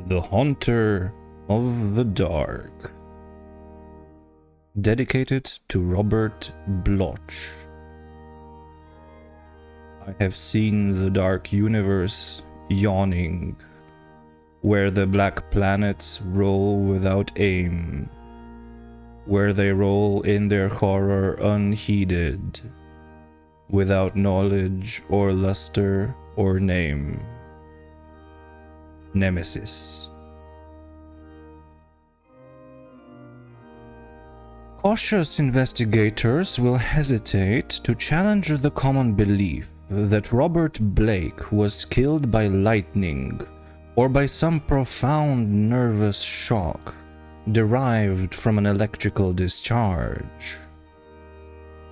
The Haunter of the Dark. Dedicated to Robert Bloch. I have seen the dark universe yawning, where the black planets roll without aim, where they roll in their horror unheeded, without knowledge or luster or name. Nemesis. Cautious investigators will hesitate to challenge the common belief that Robert Blake was killed by lightning or by some profound nervous shock derived from an electrical discharge.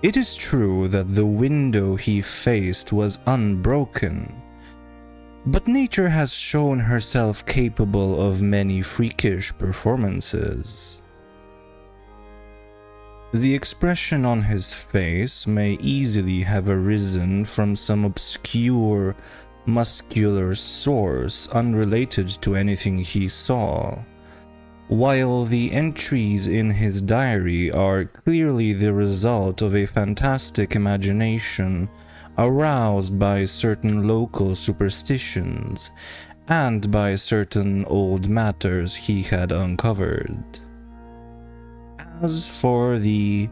It is true that the window he faced was unbroken, but nature has shown herself capable of many freakish performances. The expression on his face may easily have arisen from some obscure, muscular source unrelated to anything he saw, while the entries in his diary are clearly the result of a fantastic imagination aroused by certain local superstitions and by certain old matters he had uncovered. As for the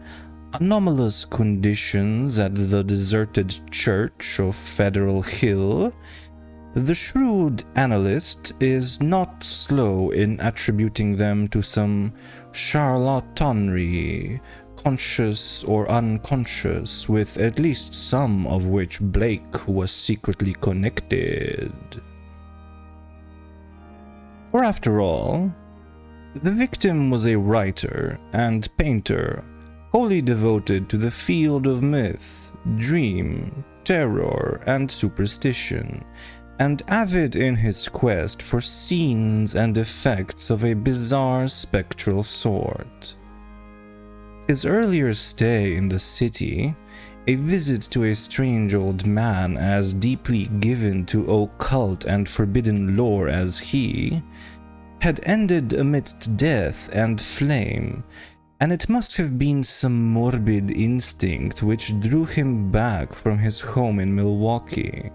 anomalous conditions at the deserted church of Federal Hill, the shrewd analyst is not slow in attributing them to some charlatanry, conscious or unconscious, with at least some of which Blake was secretly connected. For after all, the victim was a writer and painter, wholly devoted to the field of myth, dream, terror, and superstition, and avid in his quest for scenes and effects of a bizarre spectral sort. His earlier stay in the city, a visit to a strange old man as deeply given to occult and forbidden lore as he, had ended amidst death and flame, and it must have been some morbid instinct which drew him back from his home in Milwaukee.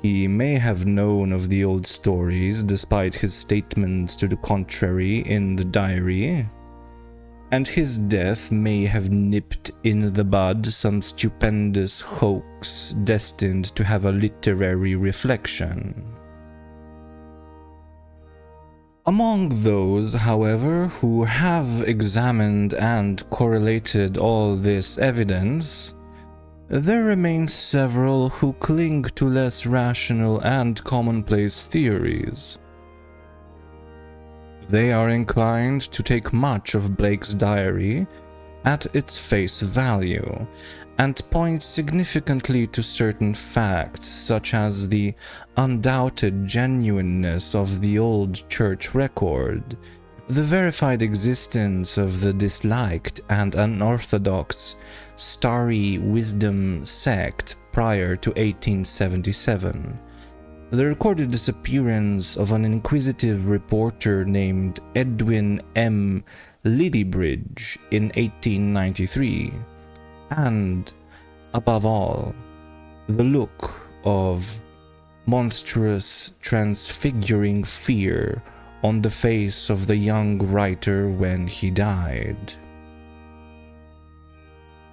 He may have known of the old stories despite his statements to the contrary in the diary, and his death may have nipped in the bud some stupendous hoax destined to have a literary reflection. Among those, however, who have examined and correlated all this evidence, there remain several who cling to less rational and commonplace theories. They are inclined to take much of Blake's diary at its face value, and point significantly to certain facts such as the undoubted genuineness of the old church record, the verified existence of the disliked and unorthodox Starry Wisdom sect prior to 1877, the recorded disappearance of an inquisitive reporter named Edwin M. Lillibridge in 1893, and, above all, the look of monstrous, transfiguring fear on the face of the young writer when he died.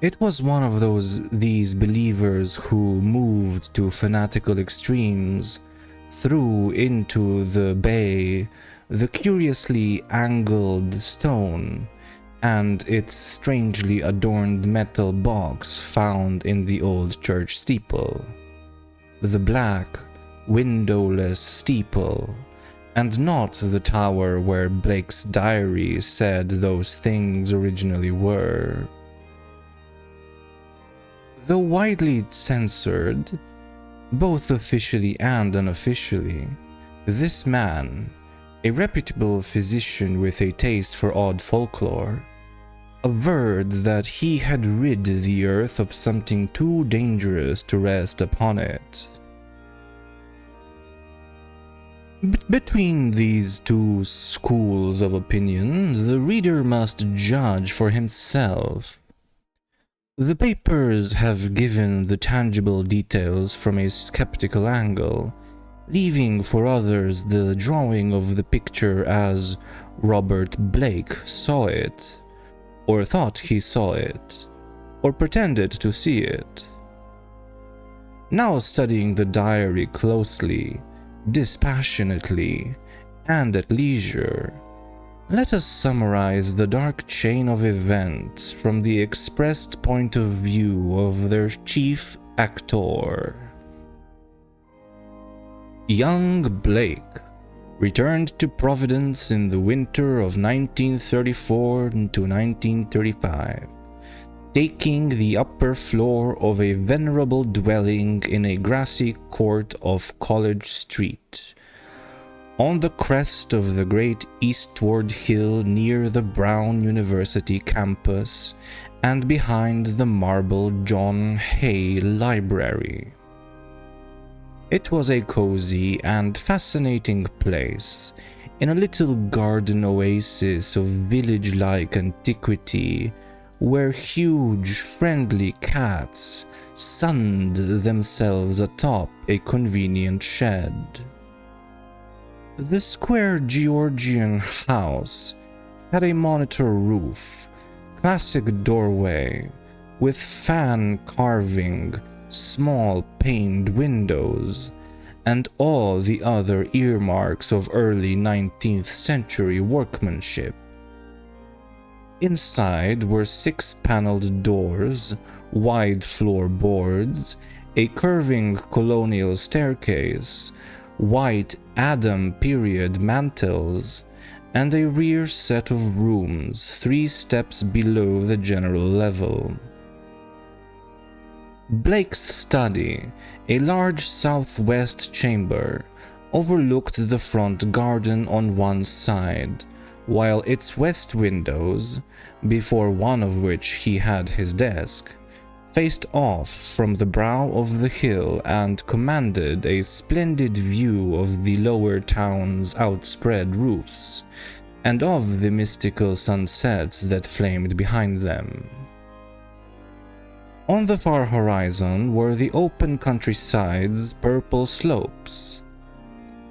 It was one of these believers who, moved to fanatical extremes, threw into the bay the curiously angled stone and its strangely adorned metal box found in the old church steeple. The black, windowless steeple, and not the tower where Blake's diary said those things originally were. Though widely censored, both officially and unofficially, this man, a reputable physician with a taste for odd folklore, averred that he had rid the earth of something too dangerous to rest upon it. Between these two schools of opinion, the reader must judge for himself. The papers have given the tangible details from a skeptical angle, leaving for others the drawing of the picture as Robert Blake saw it, or thought he saw it, or pretended to see it. Now studying the diary closely, dispassionately, and at leisure, let us summarize the dark chain of events from the expressed point of view of their chief actor. Young Blake returned to Providence in the winter of 1934 to 1935, taking the upper floor of a venerable dwelling in a grassy court off College Street, on the crest of the great eastward hill near the Brown University campus and behind the marble John Hay Library. It was a cozy and fascinating place, in a little garden oasis of village-like antiquity, where huge, friendly cats sunned themselves atop a convenient shed. The square Georgian house had a monitor roof, classic doorway, with fan carving, small paned windows, and all the other earmarks of early 19th century workmanship. Inside were 6-paneled doors, wide floorboards, a curving colonial staircase, white Adam period mantels, and a rear set of rooms 3 steps below the general level. Blake's study, a large southwest chamber, overlooked the front garden on one side, while its west windows, before one of which he had his desk, faced off from the brow of the hill and commanded a splendid view of the lower town's outspread roofs, and of the mystical sunsets that flamed behind them. On the far horizon were the open countryside's purple slopes.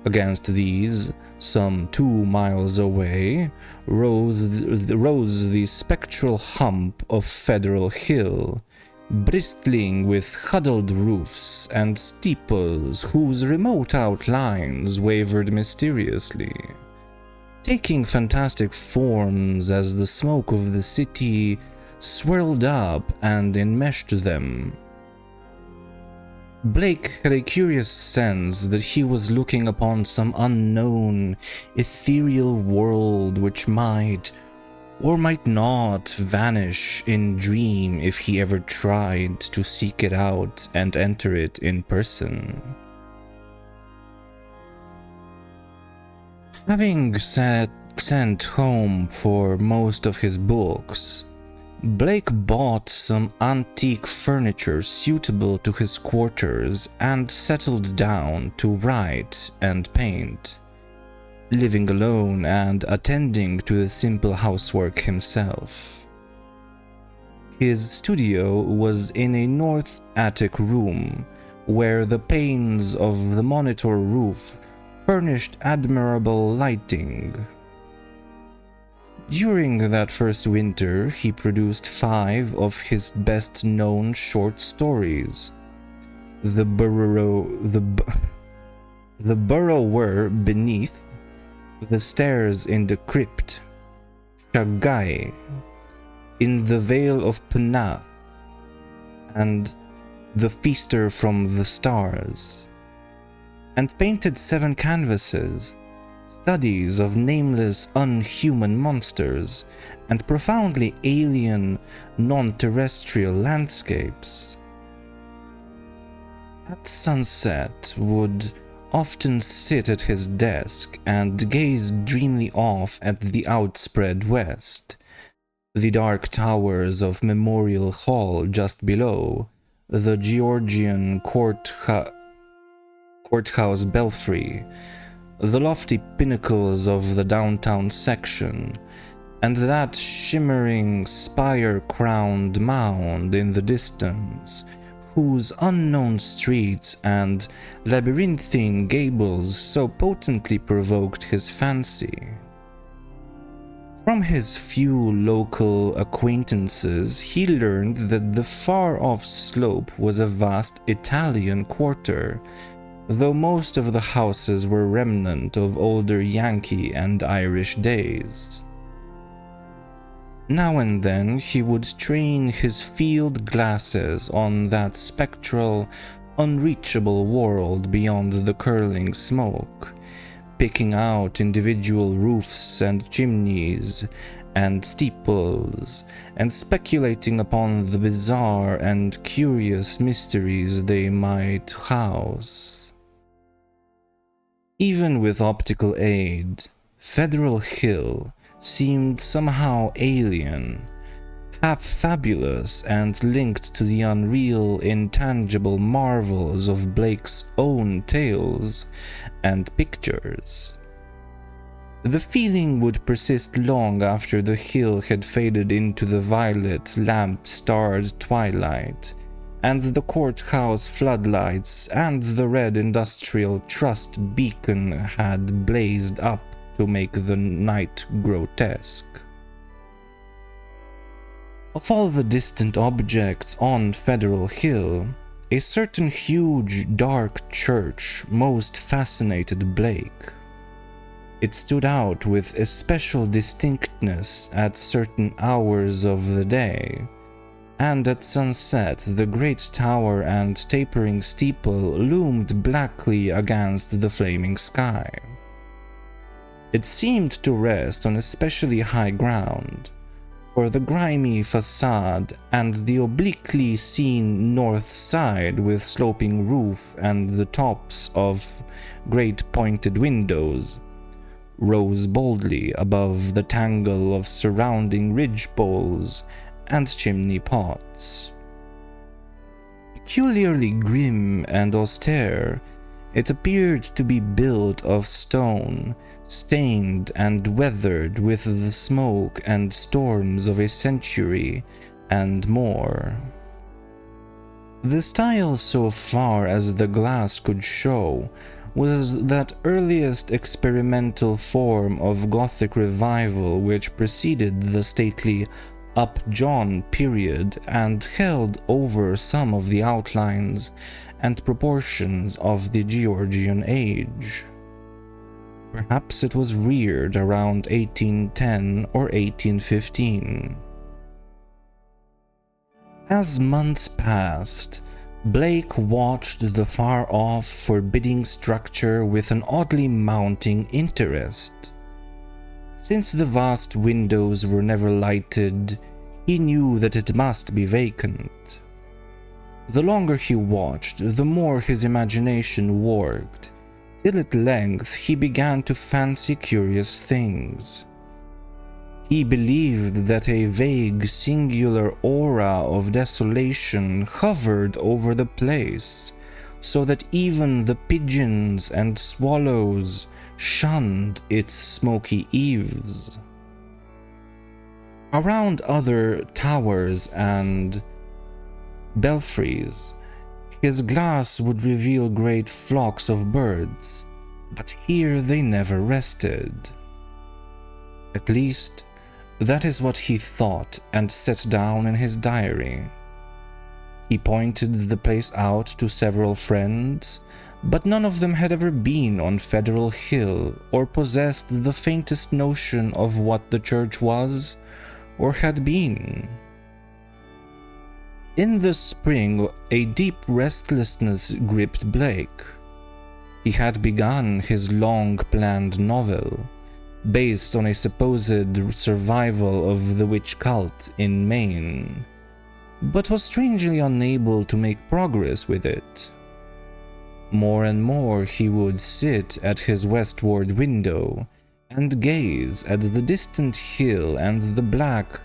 Against these, some 2 miles away, rose the spectral hump of Federal Hill, bristling with huddled roofs and steeples whose remote outlines wavered mysteriously, taking fantastic forms as the smoke of the city swirled up and enmeshed them. Blake had a curious sense that he was looking upon some unknown, ethereal world which might, or might not, vanish in dream if he ever tried to seek it out and enter it in person. Having sent home for most of his books, Blake bought some antique furniture suitable to his quarters and settled down to write and paint, living alone and attending to the simple housework himself. His studio was in a north attic room, where the panes of the monitor roof furnished admirable lighting. During that first winter, he produced 5 of his best-known short stories. The Burrower Beneath, The Stairs in the Crypt, Shagai, In the Vale of Punath, and The Feaster from the Stars, and painted 7 canvases, studies of nameless unhuman monsters and profoundly alien non-terrestrial landscapes. At sunset would often sit at his desk and gaze dreamily off at the outspread west, the dark towers of Memorial Hall just below, the Georgian courthouse belfry, the lofty pinnacles of the downtown section, and that shimmering spire-crowned mound in the distance, whose unknown streets and labyrinthine gables so potently provoked his fancy. From his few local acquaintances, he learned that the far-off slope was a vast Italian quarter, though most of the houses were remnant of older Yankee and Irish days. Now and then he would train his field glasses on that spectral, unreachable world beyond the curling smoke, picking out individual roofs and chimneys and steeples, and speculating upon the bizarre and curious mysteries they might house. Even with optical aid, Federal Hill seemed somehow alien, half fabulous and linked to the unreal, intangible marvels of Blake's own tales and pictures. The feeling would persist long after the hill had faded into the violet, lamp-starred twilight, and the courthouse floodlights and the red industrial trust beacon had blazed up to make the night grotesque. Of all the distant objects on Federal Hill, a certain huge, dark church most fascinated Blake. It stood out with especial distinctness at certain hours of the day, and at sunset the great tower and tapering steeple loomed blackly against the flaming sky. It seemed to rest on especially high ground, for the grimy facade and the obliquely seen north side with sloping roof and the tops of great pointed windows rose boldly above the tangle of surrounding ridgepoles and chimney pots. Peculiarly grim and austere, it appeared to be built of stone, stained and weathered with the smoke and storms of a century and more. The style, so far as the glass could show, was that earliest experimental form of Gothic revival which preceded the stately Upjohn period and held over some of the outlines and proportions of the Georgian age. Perhaps it was reared around 1810 or 1815. As months passed, Blake watched the far-off, forbidding structure with an oddly mounting interest. Since the vast windows were never lighted, he knew that it must be vacant. The longer he watched, the more his imagination worked, till at length he began to fancy curious things. He believed that a vague, singular aura of desolation hovered over the place, so that even the pigeons and swallows shunned its smoky eaves. Around other towers and belfries, his glass would reveal great flocks of birds, but here they never rested. At least, that is what he thought and set down in his diary. He pointed the place out to several friends, but none of them had ever been on Federal Hill or possessed the faintest notion of what the church was or had been. In the spring, a deep restlessness gripped Blake. He had begun his long-planned novel, based on a supposed survival of the witch cult in Maine, but was strangely unable to make progress with it. More and more he would sit at his westward window and gaze at the distant hill and the black,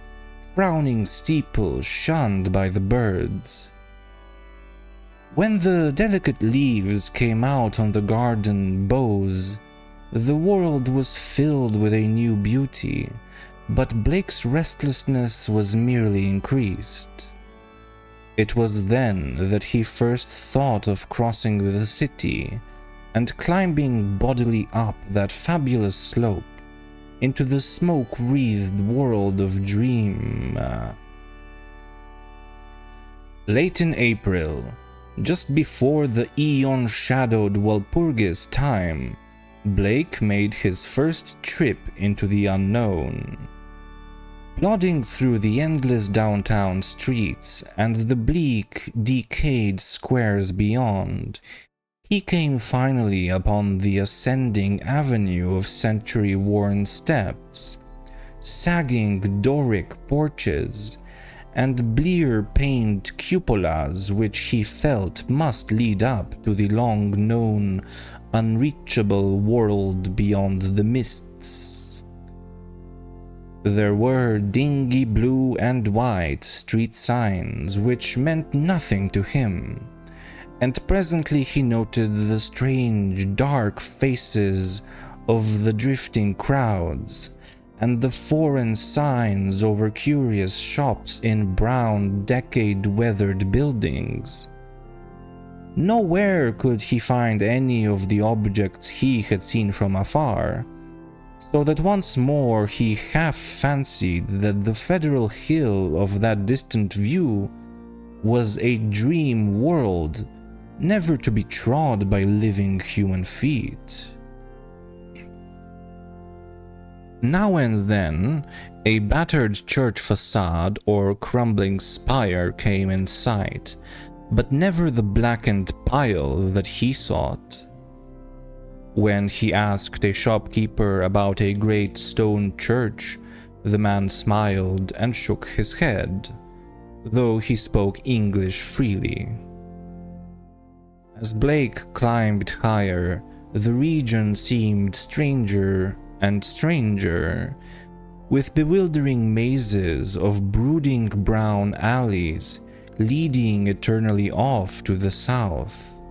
frowning steeple shunned by the birds. When the delicate leaves came out on the garden boughs, The world was filled with a new beauty, but Blake's restlessness was merely increased. It was then that he first thought of crossing the city and climbing bodily up that fabulous slope into the smoke-wreathed world of Dream. Late in April, just before the eon-shadowed Walpurgis time, Blake made his first trip into the unknown. Plodding through the endless downtown streets and the bleak, decayed squares beyond, he came finally upon the ascending avenue of century-worn steps, sagging Doric porches, and blear-paned cupolas which he felt must lead up to the long-known, unreachable world beyond the mists. There were dingy blue and white street signs which meant nothing to him, and presently he noted the strange, dark faces of the drifting crowds, and the foreign signs over curious shops in brown, decade-weathered buildings. Nowhere could he find any of the objects he had seen from afar, so that once more he half fancied that the federal hill of that distant view was a dream world, never to be trod by living human feet. Now and then, a battered church facade or crumbling spire came in sight, but never the blackened pile that he sought. When he asked a shopkeeper about a great stone church, the man smiled and shook his head, though he spoke English freely. As Blake climbed higher, the region seemed stranger and stranger, with bewildering mazes of brooding brown alleys leading eternally off to the south.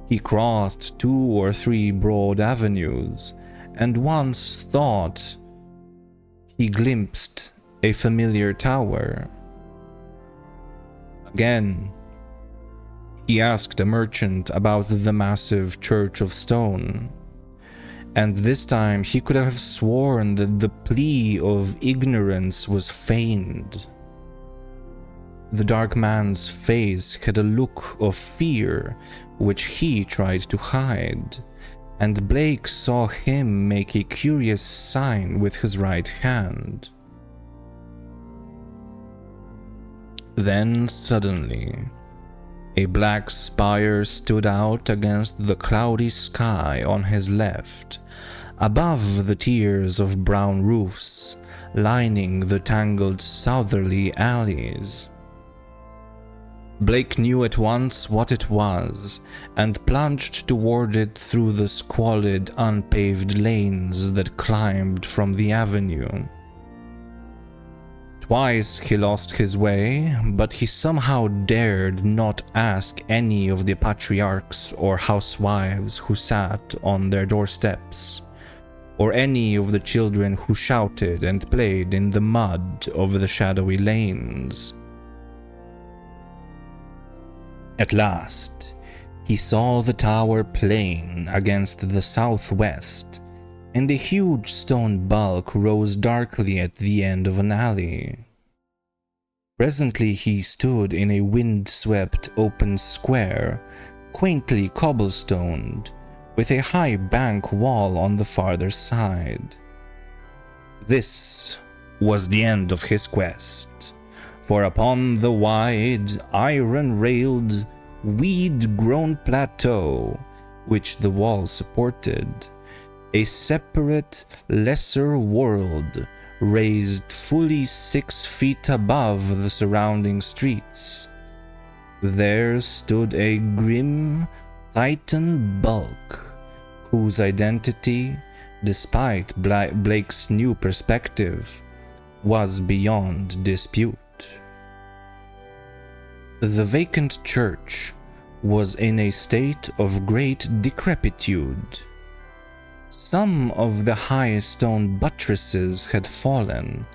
He crossed 2 or 3 broad avenues, and once thought he glimpsed a familiar tower. Again, he asked a merchant about the massive church of stone, and this time he could have sworn that the plea of ignorance was feigned. The dark man's face had a look of fear which he tried to hide, and Blake saw him make a curious sign with his right hand. Then suddenly, a black spire stood out against the cloudy sky on his left, above the tiers of brown roofs lining the tangled southerly alleys. Blake knew at once what it was, and plunged toward it through the squalid, unpaved lanes that climbed from the avenue. Twice he lost his way, but he somehow dared not ask any of the patriarchs or housewives who sat on their doorsteps, or any of the children who shouted and played in the mud of the shadowy lanes. At last, he saw the tower plain against the southwest, and a huge stone bulk rose darkly at the end of an alley. Presently he stood in a wind-swept open square, quaintly cobblestoned, with a high bank wall on the farther side. This was the end of his quest, for upon the wide, iron-railed, weed-grown plateau which the wall supported, a separate, lesser world raised fully 6 feet above the surrounding streets. There stood a grim, titan bulk, whose identity, despite Blake's new perspective, was beyond dispute. The vacant church was in a state of great decrepitude. Some of the high stone buttresses had fallen,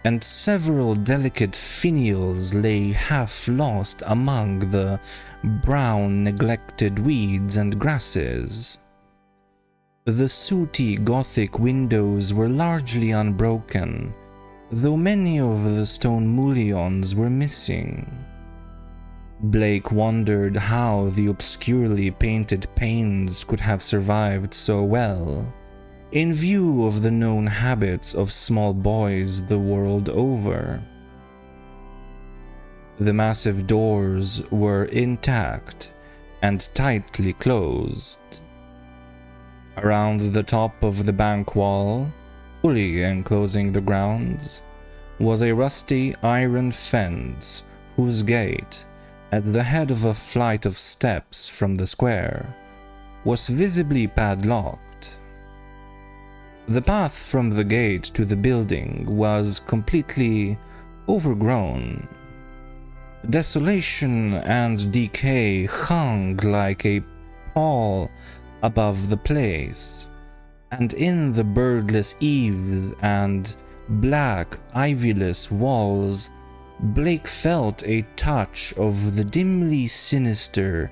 and several delicate finials lay half lost among the brown neglected weeds and grasses. The sooty Gothic windows were largely unbroken, though many of the stone mullions were missing. Blake wondered how the obscurely painted panes could have survived so well, in view of the known habits of small boys the world over. The massive doors were intact and tightly closed. Around the top of the bank wall, fully enclosing the grounds, was a rusty iron fence whose gate, at the head of a flight of steps from the square, was visibly padlocked. The path from the gate to the building was completely overgrown. Desolation and decay hung like a pall above the place, and in the birdless eaves and black ivyless walls, Blake felt a touch of the dimly sinister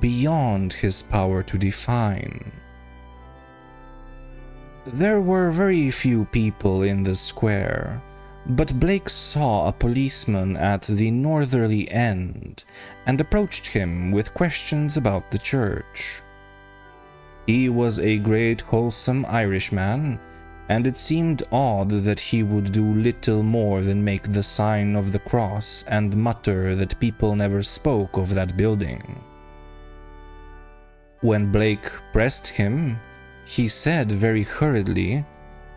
beyond his power to define. There were very few people in the square, but Blake saw a policeman at the northerly end and approached him with questions about the church. He was a great wholesome Irishman, and it seemed odd that he would do little more than make the sign of the cross and mutter that people never spoke of that building. When Blake pressed him, he said very hurriedly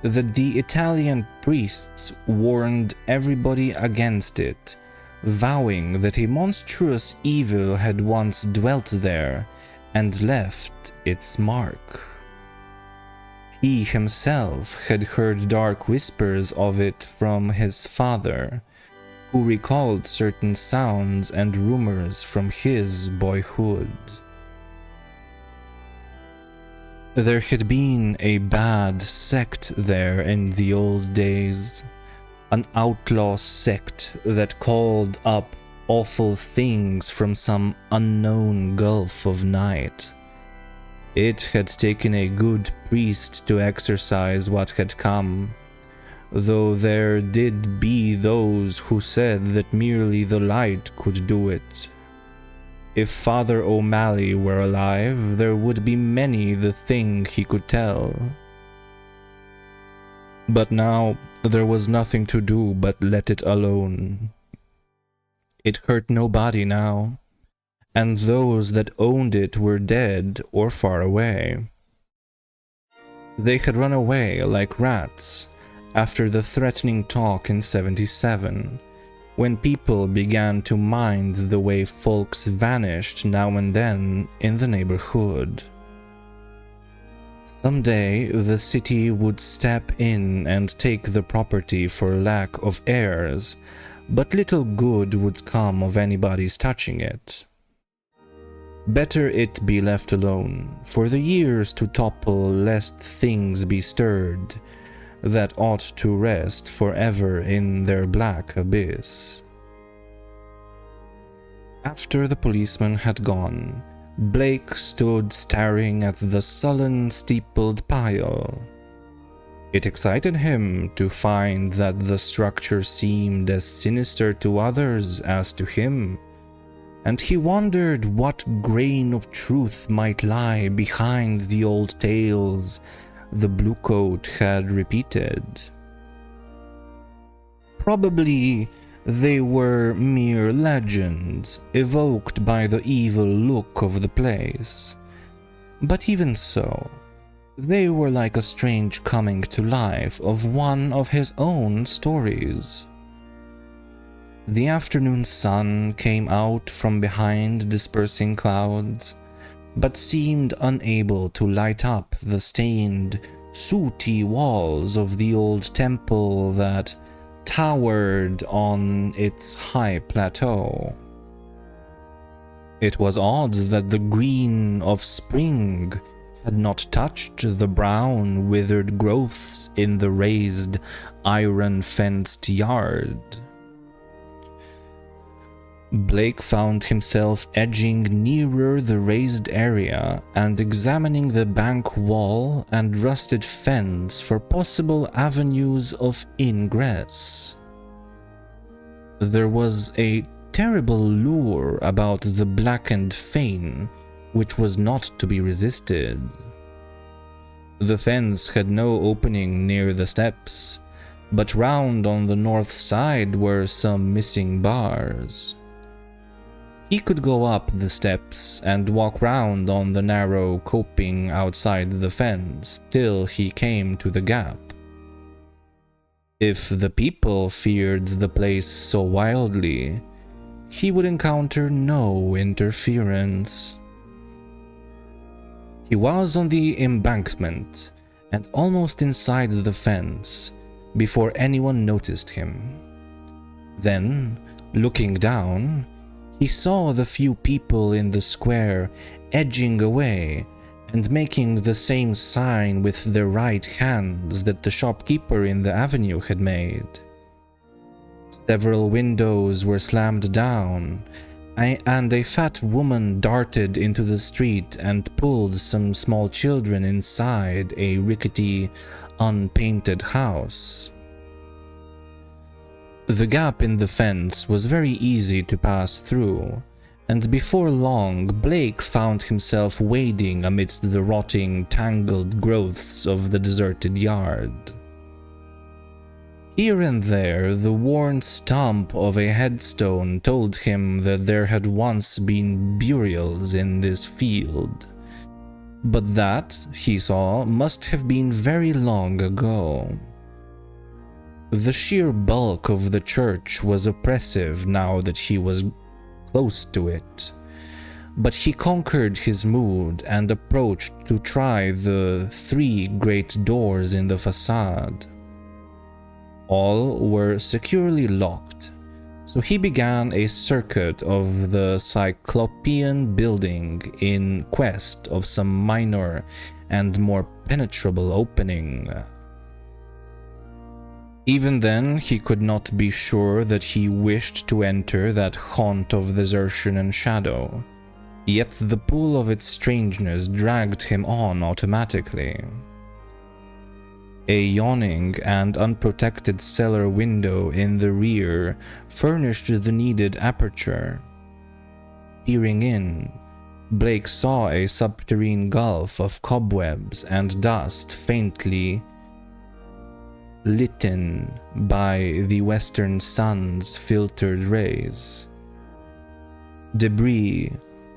that the Italian priests warned everybody against it, vowing that a monstrous evil had once dwelt there and left its mark. He himself had heard dark whispers of it from his father, who recalled certain sounds and rumors from his boyhood. There had been a bad sect there in the old days, an outlaw sect that called up awful things from some unknown gulf of night. It had taken a good priest to exorcise what had come, though there did be those who said that merely the light could do it. If Father O'Malley were alive, there would be many the thing he could tell. But now there was nothing to do but let it alone. It hurt nobody now, and those that owned it were dead or far away. They had run away like rats after the threatening talk in '77, when people began to mind the way folks vanished now and then in the neighborhood. Someday the city would step in and take the property for lack of heirs, but little good would come of anybody's touching it. Better it be left alone, for the years to topple lest things be stirred that ought to rest forever in their black abyss. After the policeman had gone, Blake stood staring at the sullen steepled pile. It excited him to find that the structure seemed as sinister to others as to him, and he wondered what grain of truth might lie behind the old tales the Bluecoat had repeated. Probably they were mere legends evoked by the evil look of the place, but even so, they were like a strange coming to life of one of his own stories. The afternoon sun came out from behind dispersing clouds, but seemed unable to light up the stained, sooty walls of the old temple that towered on its high plateau. It was odd that the green of spring had not touched the brown, withered growths in the raised, iron-fenced yard. Blake found himself edging nearer the raised area and examining the bank wall and rusted fence for possible avenues of ingress. There was a terrible lure about the blackened fane, which was not to be resisted. The fence had no opening near the steps, but round on the north side were some missing bars. He could go up the steps and walk round on the narrow coping outside the fence till he came to the gap. If the people feared the place so wildly, he would encounter no interference. He was on the embankment and almost inside the fence before anyone noticed him. Then, looking down, he saw the few people in the square edging away and making the same sign with their right hands that the shopkeeper in the avenue had made. Several windows were slammed down, and a fat woman darted into the street and pulled some small children inside a rickety, unpainted house. The gap in the fence was very easy to pass through, and before long Blake found himself wading amidst the rotting, tangled growths of the deserted yard. Here and there, the worn stump of a headstone told him that there had once been burials in this field, but that, he saw, must have been very long ago. The sheer bulk of the church was oppressive now that he was close to it, but he conquered his mood and approached to try the 3 great doors in the facade. All were securely locked, so he began a circuit of the Cyclopean building in quest of some minor and more penetrable opening. Even then, he could not be sure that he wished to enter that haunt of desertion and shadow, yet the pull of its strangeness dragged him on automatically. A yawning and unprotected cellar window in the rear furnished the needed aperture. Peering in, Blake saw a subterranean gulf of cobwebs and dust faintly litten by the western sun's filtered rays. Debris,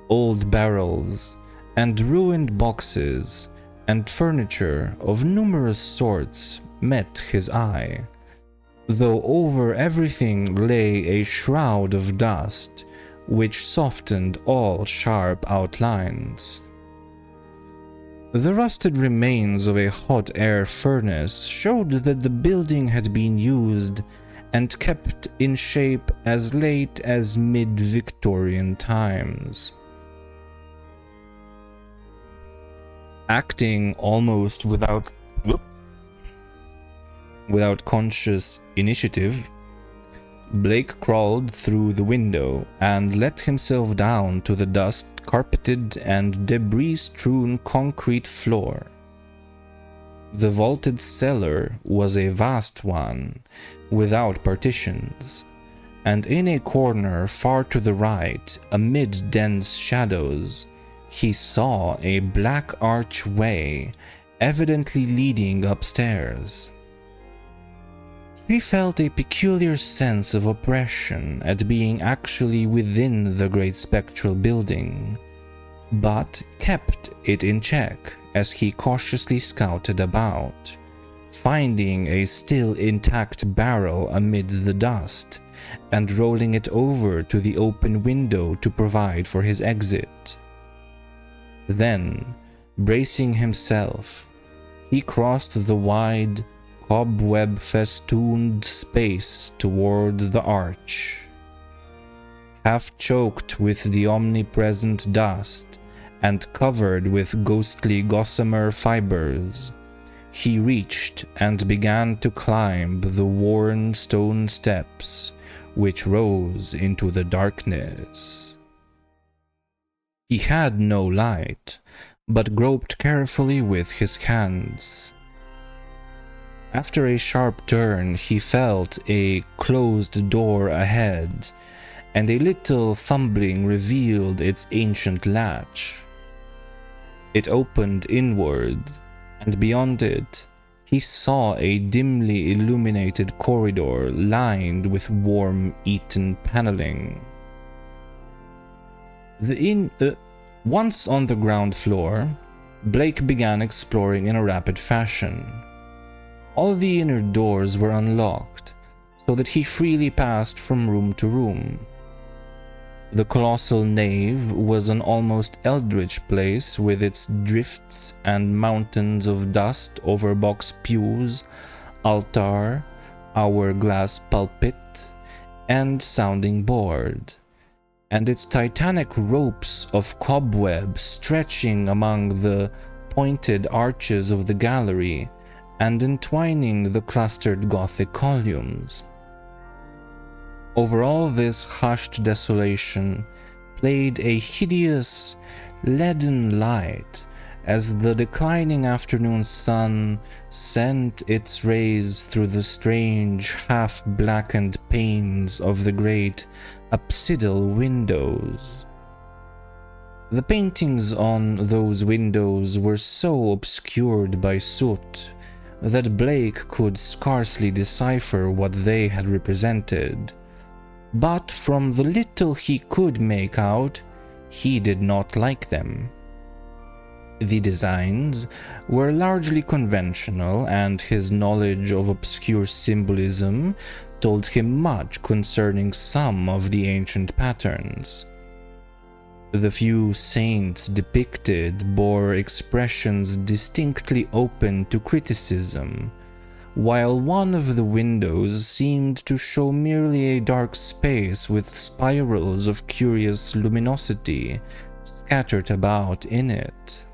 old barrels, and ruined boxes and furniture of numerous sorts met his eye, though over everything lay a shroud of dust which softened all sharp outlines. The rusted remains of a hot air furnace showed that the building had been used and kept in shape as late as mid-Victorian times. Acting almost without conscious initiative, Blake crawled through the window and let himself down to the dust-carpeted and debris-strewn concrete floor. The vaulted cellar was a vast one, without partitions, and in a corner far to the right, amid dense shadows, he saw a black archway, evidently leading upstairs. He felt a peculiar sense of oppression at being actually within the great spectral building, but kept it in check as he cautiously scouted about, finding a still intact barrel amid the dust and rolling it over to the open window to provide for his exit. Then, bracing himself, he crossed the wide, cobweb-festooned space toward the arch. Half choked with the omnipresent dust and covered with ghostly gossamer fibers. He reached and began to climb the worn stone steps, which rose into the darkness. He had no light, but groped carefully with his hands. After a sharp turn, he felt a closed door ahead, and a little fumbling revealed its ancient latch. It opened inward, and beyond it, he saw a dimly illuminated corridor lined with worm-eaten paneling. Once on the ground floor, Blake began exploring in a rapid fashion. All the inner doors were unlocked, so that he freely passed from room to room. The colossal nave was an almost eldritch place with its drifts and mountains of dust over box pews, altar, hourglass pulpit, and sounding board, and its titanic ropes of cobweb stretching among the pointed arches of the gallery and entwining the clustered Gothic columns. Over all this hushed desolation played a hideous, leaden light as the declining afternoon sun sent its rays through the strange, half-blackened panes of the great apsidal windows. The paintings on those windows were so obscured by soot that Blake could scarcely decipher what they had represented. But from the little he could make out, he did not like them. The designs were largely conventional, and his knowledge of obscure symbolism told him much concerning some of the ancient patterns. The few saints depicted bore expressions distinctly open to criticism, while one of the windows seemed to show merely a dark space with spirals of curious luminosity scattered about in it.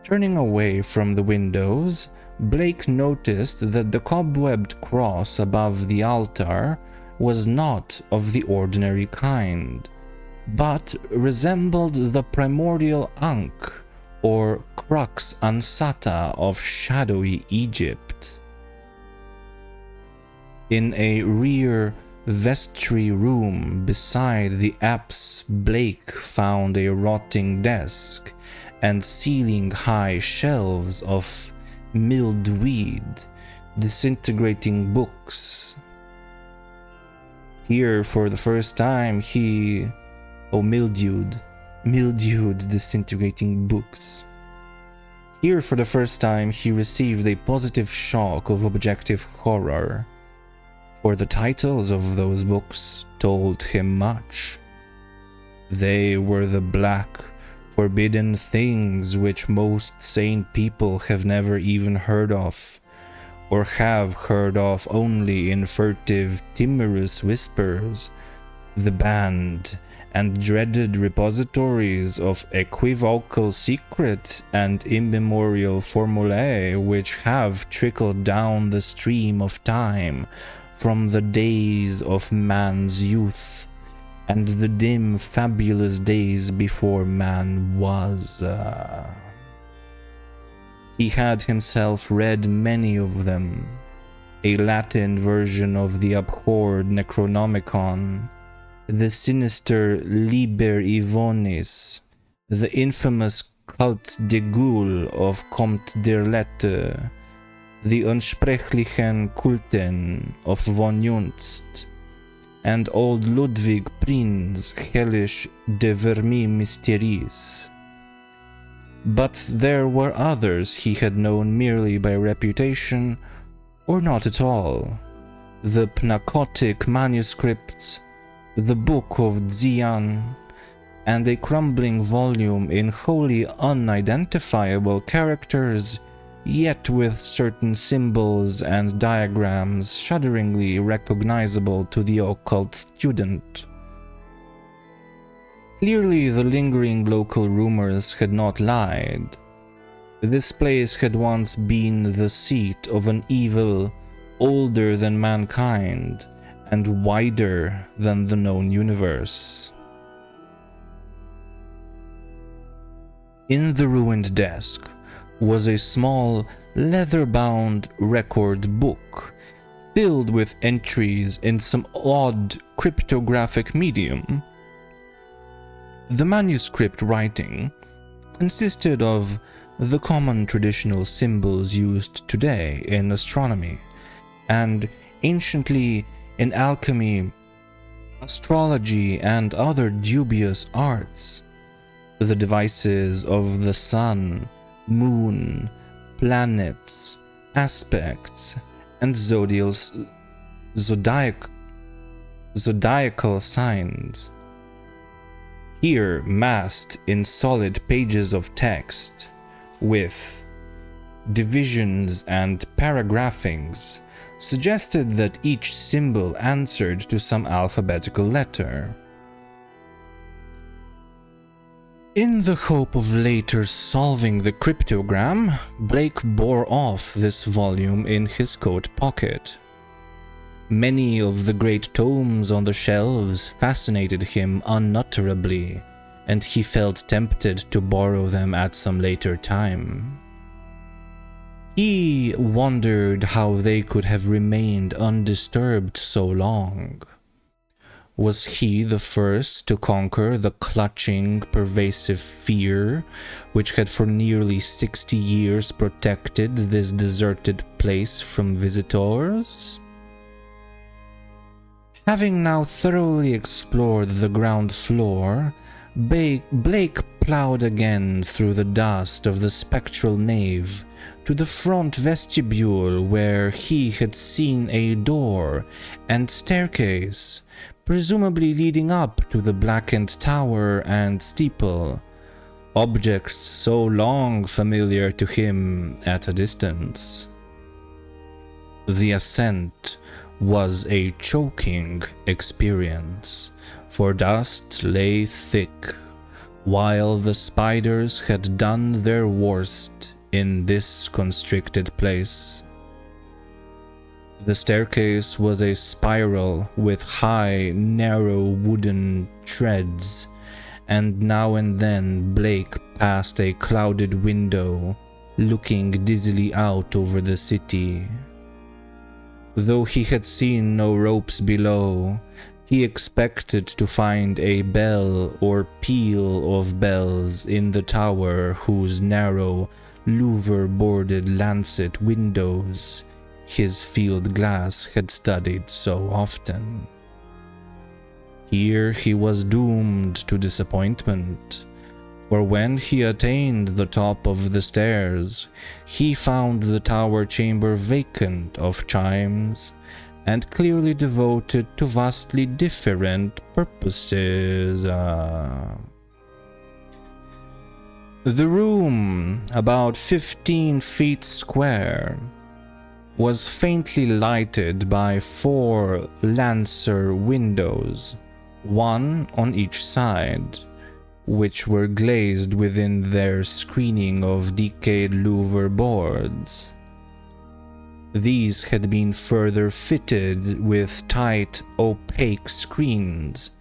Turning away from the windows, Blake noticed that the cobwebbed cross above the altar was not of the ordinary kind, but resembled the primordial Ankh or crux ansata of shadowy Egypt. In a rear vestry room beside the apse, Blake found a rotting desk and ceiling-high shelves of mildewed, disintegrating books. Here, for the first time, mildewed, disintegrating books. Here, for the first time, he received a positive shock of objective horror, for the titles of those books told him much. They were the black, forbidden things which most sane people have never even heard of, or have heard of only in furtive, timorous whispers, the banned and dreaded repositories of equivocal secret and immemorial formulae which have trickled down the stream of time from the days of man's youth and the dim fabulous days before man was. He had himself read many of them, a Latin version of the abhorred Necronomicon, the sinister Liber Ivonis, the infamous Cult de Ghoul of Comte d'Erlette, the Unsprechlichen Kulten of von Junst, and old Ludwig Prinz Hellish de Vermi Mysteries. But there were others he had known merely by reputation, or not at all. The Pnakotic manuscripts, the Book of Xian, and a crumbling volume in wholly unidentifiable characters, yet with certain symbols and diagrams shudderingly recognizable to the occult student. Clearly, the lingering local rumors had not lied. This place had once been the seat of an evil older than mankind and wider than the known universe. In the ruined desk was a small, leather-bound record book filled with entries in some odd cryptographic medium. The manuscript writing consisted of the common traditional symbols used today in astronomy and anciently in alchemy, astrology, and other dubious arts. The devices of the sun, moon, planets, aspects, and zodiacal signs. Here massed in solid pages of text, with divisions and paragraphings, suggested that each symbol answered to some alphabetical letter. In the hope of later solving the cryptogram, Blake bore off this volume in his coat pocket. Many of the great tomes on the shelves fascinated him unutterably, and he felt tempted to borrow them at some later time. He wondered how they could have remained undisturbed so long. Was he the first to conquer the clutching, pervasive fear which had for nearly 60 years protected this deserted place from visitors? Having now thoroughly explored the ground floor, Blake plowed again through the dust of the spectral nave to the front vestibule, where he had seen a door and staircase, presumably leading up to the blackened tower and steeple, objects so long familiar to him at a distance. The ascent was a choking experience, for dust lay thick, while the spiders had done their worst in this constricted place. The staircase was a spiral with high, narrow wooden treads, and now and then Blake passed a clouded window, looking dizzily out over the city. Though he had seen no ropes below, he expected to find a bell or peal of bells in the tower whose narrow, louver-boarded lancet windows his field glass had studied so often. Here he was doomed to disappointment, for when he attained the top of the stairs, he found the tower chamber vacant of chimes and clearly devoted to vastly different purposes. The room, about 15 feet square, was faintly lighted by 4 lancer windows, one on each side, which were glazed within their screening of decayed louver boards. These had been further fitted with tight, opaque screens,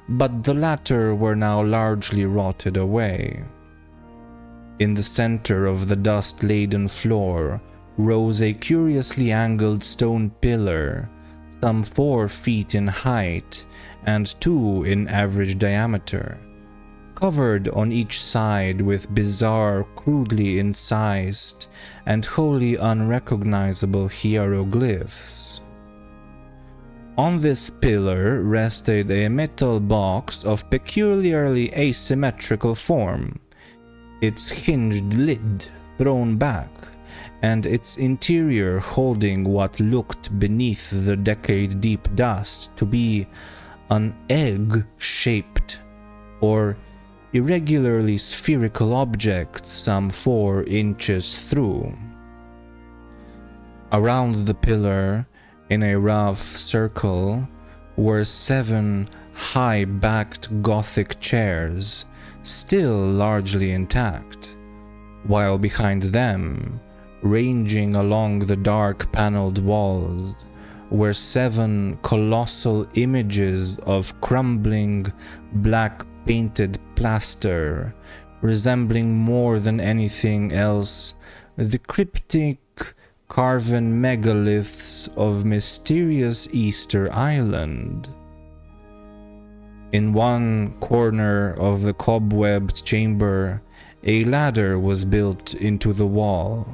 but the latter were now largely rotted away. In the center of the dust-laden floor rose a curiously angled stone pillar, some 4 feet in height and 2 in average diameter, covered on each side with bizarre, crudely incised and wholly unrecognizable hieroglyphs. On this pillar rested a metal box of peculiarly asymmetrical form, its hinged lid thrown back, and its interior holding what looked beneath the decade-deep dust to be an egg-shaped or irregularly spherical object some 4 inches through. Around the pillar, in a rough circle, were 7 high-backed Gothic chairs, still largely intact, while behind them, ranging along the dark paneled walls, were 7 colossal images of crumbling, black-painted plaster, resembling more than anything else the cryptic carven megaliths of mysterious Easter Island. In one corner of the cobwebbed chamber, a ladder was built into the wall,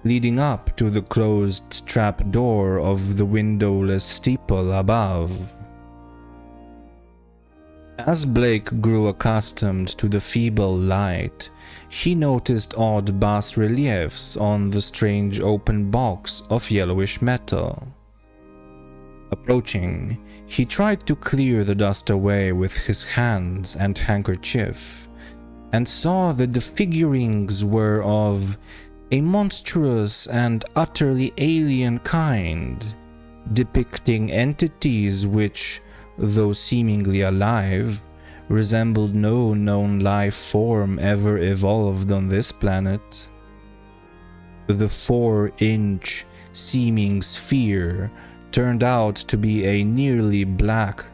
leading up to the closed trapdoor of the windowless steeple above. As Blake grew accustomed to the feeble light, he noticed odd bas-reliefs on the strange open box of yellowish metal. Approaching, he tried to clear the dust away with his hands and handkerchief, and saw that the figurines were of a monstrous and utterly alien kind, depicting entities which, though seemingly alive, resembled no known life form ever evolved on this planet. The 4-inch seeming sphere turned out to be a nearly black,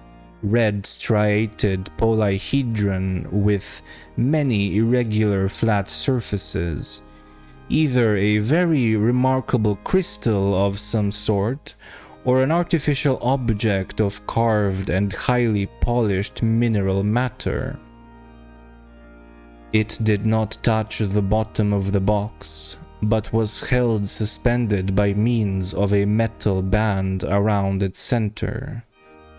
red striated polyhedron with many irregular flat surfaces, either a very remarkable crystal of some sort, or an artificial object of carved and highly polished mineral matter. It did not touch the bottom of the box, but was held suspended by means of a metal band around its center,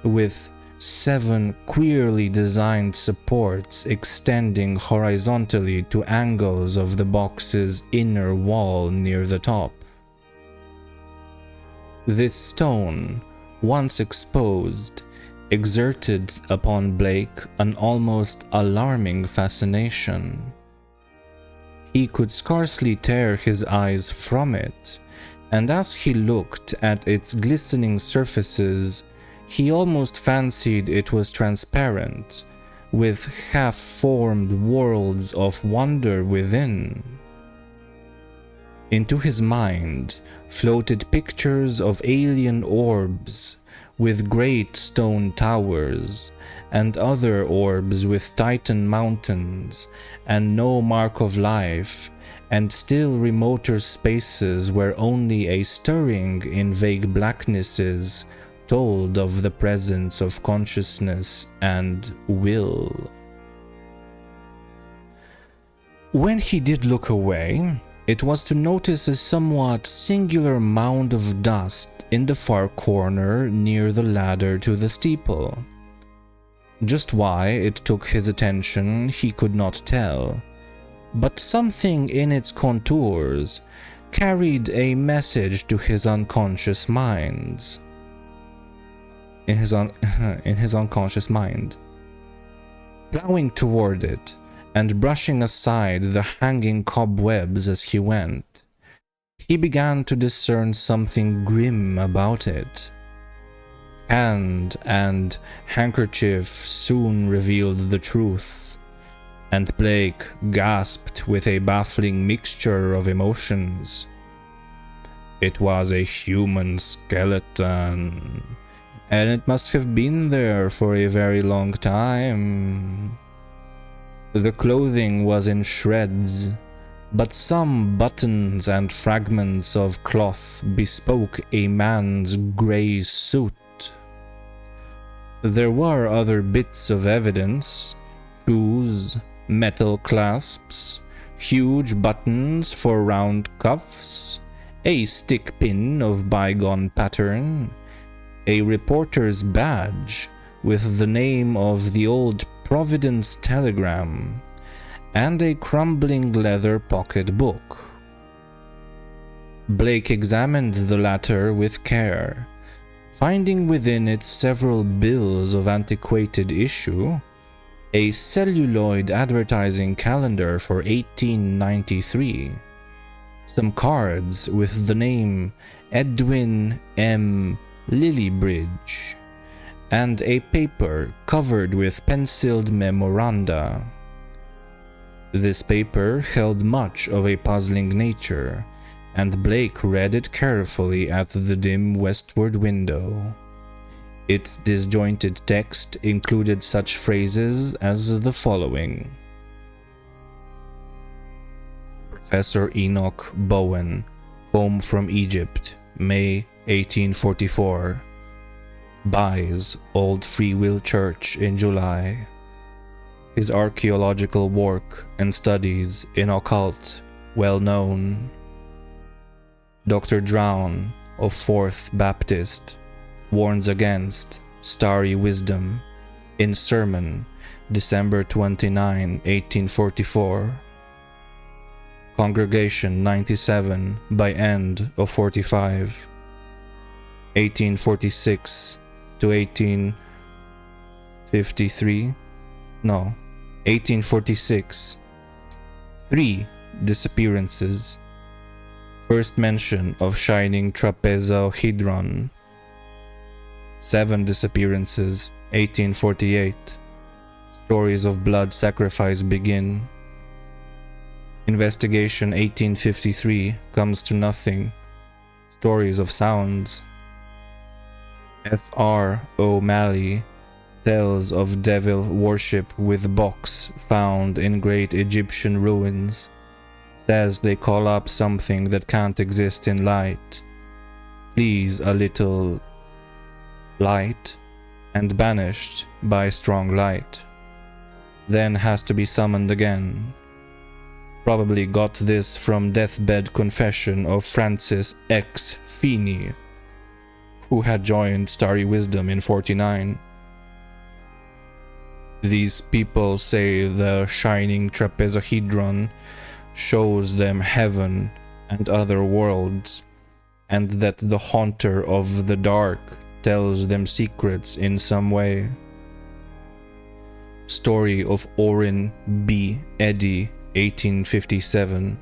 with 7 queerly designed supports extending horizontally to angles of the box's inner wall near the top. This stone, once exposed, exerted upon Blake an almost alarming fascination. He could scarcely tear his eyes from it, and as he looked at its glistening surfaces, he almost fancied it was transparent, with half-formed worlds of wonder within. Into his mind floated pictures of alien orbs with great stone towers, and other orbs with Titan mountains and no mark of life, and still remoter spaces where only a stirring in vague blacknesses told of the presence of consciousness and will. When he did look away, it was to notice a somewhat singular mound of dust in the far corner near the ladder to the steeple. Just why it took his attention he could not tell, but something in its contours carried a message to his unconscious mind. In his unconscious mind. Plowing toward it, and brushing aside the hanging cobwebs as he went, he began to discern something grim about it. Hand and handkerchief soon revealed the truth, and Blake gasped with a baffling mixture of emotions. It was a human skeleton, and it must have been there for a very long time. The clothing was in shreds, but some buttons and fragments of cloth bespoke a man's grey suit. There were other bits of evidence: shoes, metal clasps, huge buttons for round cuffs, a stick pin of bygone pattern, a reporter's badge with the name of the old Providence Telegram, and a crumbling leather pocket book. Blake examined the latter with care, finding within it several bills of antiquated issue, a celluloid advertising calendar for 1893, some cards with the name Edwin M. Lillibridge, and a paper covered with penciled memoranda. This paper held much of a puzzling nature, and Blake read it carefully at the dim westward window. Its disjointed text included such phrases as the following: Professor Enoch Bowen, home from Egypt, May 1844. Buys Old Free Will Church in July. His archaeological work and studies in occult well known. Dr. Drown of Fourth Baptist warns against starry wisdom in sermon December 29, 1844. Congregation 97 by end of 45. 1846 to 1853. No, 1846. 3 disappearances. First mention of shining trapezohedron. 7 disappearances, 1848. Stories of blood sacrifice begin. Investigation 1853 comes to nothing. Stories of sounds. F.R. O'Malley tells of devil worship with box found in great Egyptian ruins. Says they call up something that can't exist in light. Flees a little light and banished by strong light. Then has to be summoned again. Probably got this from deathbed confession of Francis X. Feeney, who had joined Starry Wisdom in 49. These people say the shining trapezohedron shows them heaven and other worlds, and that the haunter of the dark tells them secrets in some way. Story of Orrin B. Eddy, 1857.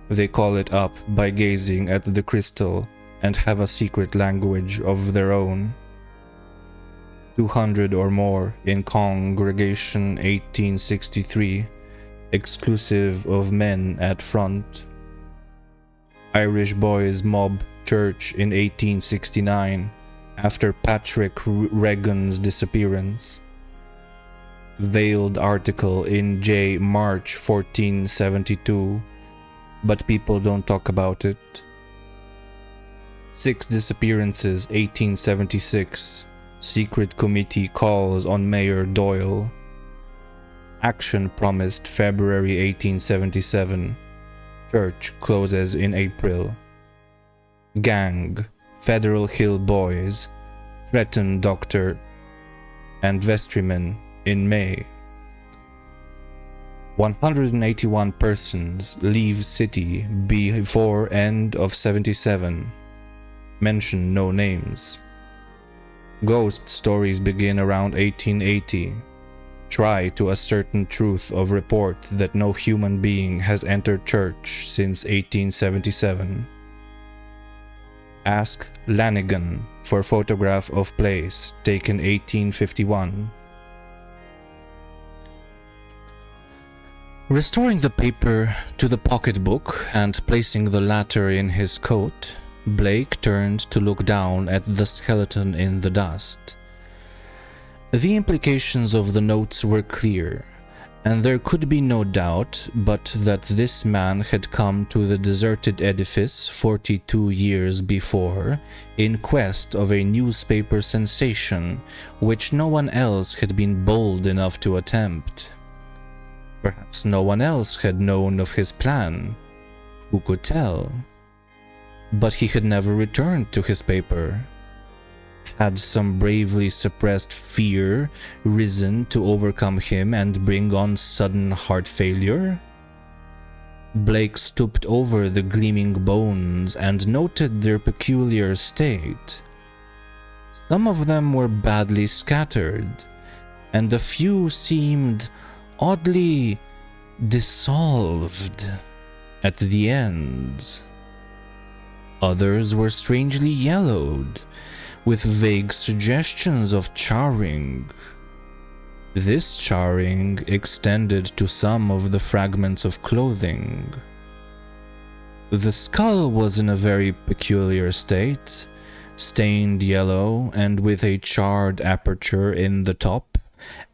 They call it up by gazing at the crystal and have a secret language of their own. 200 or more in Congregation 1863, exclusive of men at front. Irish Boys Mob Church in 1869, after Patrick Regan's disappearance. Veiled article in J. March 1472, but people don't talk about it. 6 disappearances 1876, secret committee calls on Mayor Doyle. Action promised February 1877, church closes in April. Gang, Federal Hill Boys, threaten doctor and vestryman in May. 181 persons leave city before end of 77. Mention no names. Ghost stories begin around 1880. Try to ascertain truth of report that no human being has entered church since 1877. Ask Lanigan for photograph of place taken 1851. Restoring the paper to the pocketbook and placing the latter in his coat, Blake turned to look down at the skeleton in the dust. The implications of the notes were clear, and there could be no doubt but that this man had come to the deserted edifice 42 years before in quest of a newspaper sensation which no one else had been bold enough to attempt. Perhaps no one else had known of his plan. Who could tell? But he had never returned to his paper. Had some bravely suppressed fear risen to overcome him and bring on sudden heart failure? Blake stooped over the gleaming bones and noted their peculiar state. Some of them were badly scattered, and a few seemed oddly dissolved at the ends. Others were strangely yellowed, with vague suggestions of charring. This charring extended to some of the fragments of clothing. The skull was in a very peculiar state, stained yellow and with a charred aperture in the top,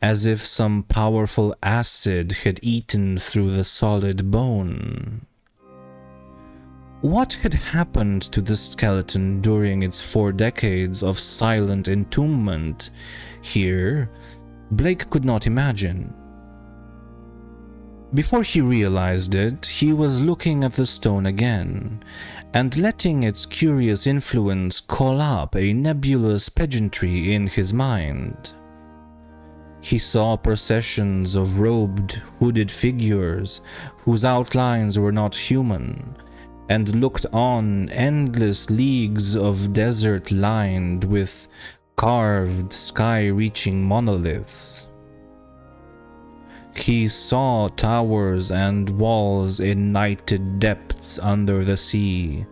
as if some powerful acid had eaten through the solid bone. What had happened to the skeleton during its 4 decades of silent entombment here, Blake could not imagine. Before he realized it, he was looking at the stone again, and letting its curious influence call up a nebulous pageantry in his mind. He saw processions of robed, hooded figures whose outlines were not human, and looked on endless leagues of desert lined with carved, sky-reaching monoliths. He saw towers and walls in nighted depths under the sea,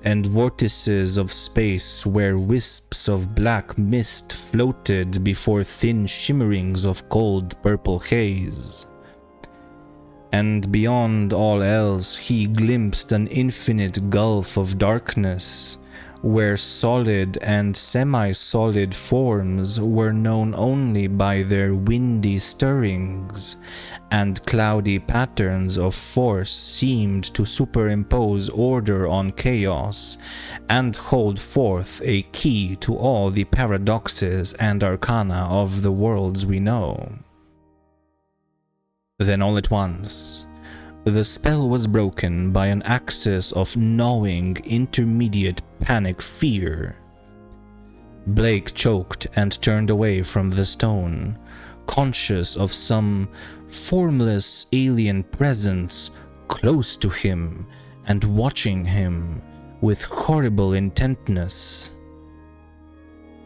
and vortices of space where wisps of black mist floated before thin shimmerings of cold purple haze. And beyond all else, he glimpsed an infinite gulf of darkness, where solid and semi-solid forms were known only by their windy stirrings, and cloudy patterns of force seemed to superimpose order on chaos and hold forth a key to all the paradoxes and arcana of the worlds we know. Then all at once, the spell was broken by an access of gnawing, intermediate panic fear. Blake choked and turned away from the stone, conscious of some formless alien presence close to him and watching him with horrible intentness.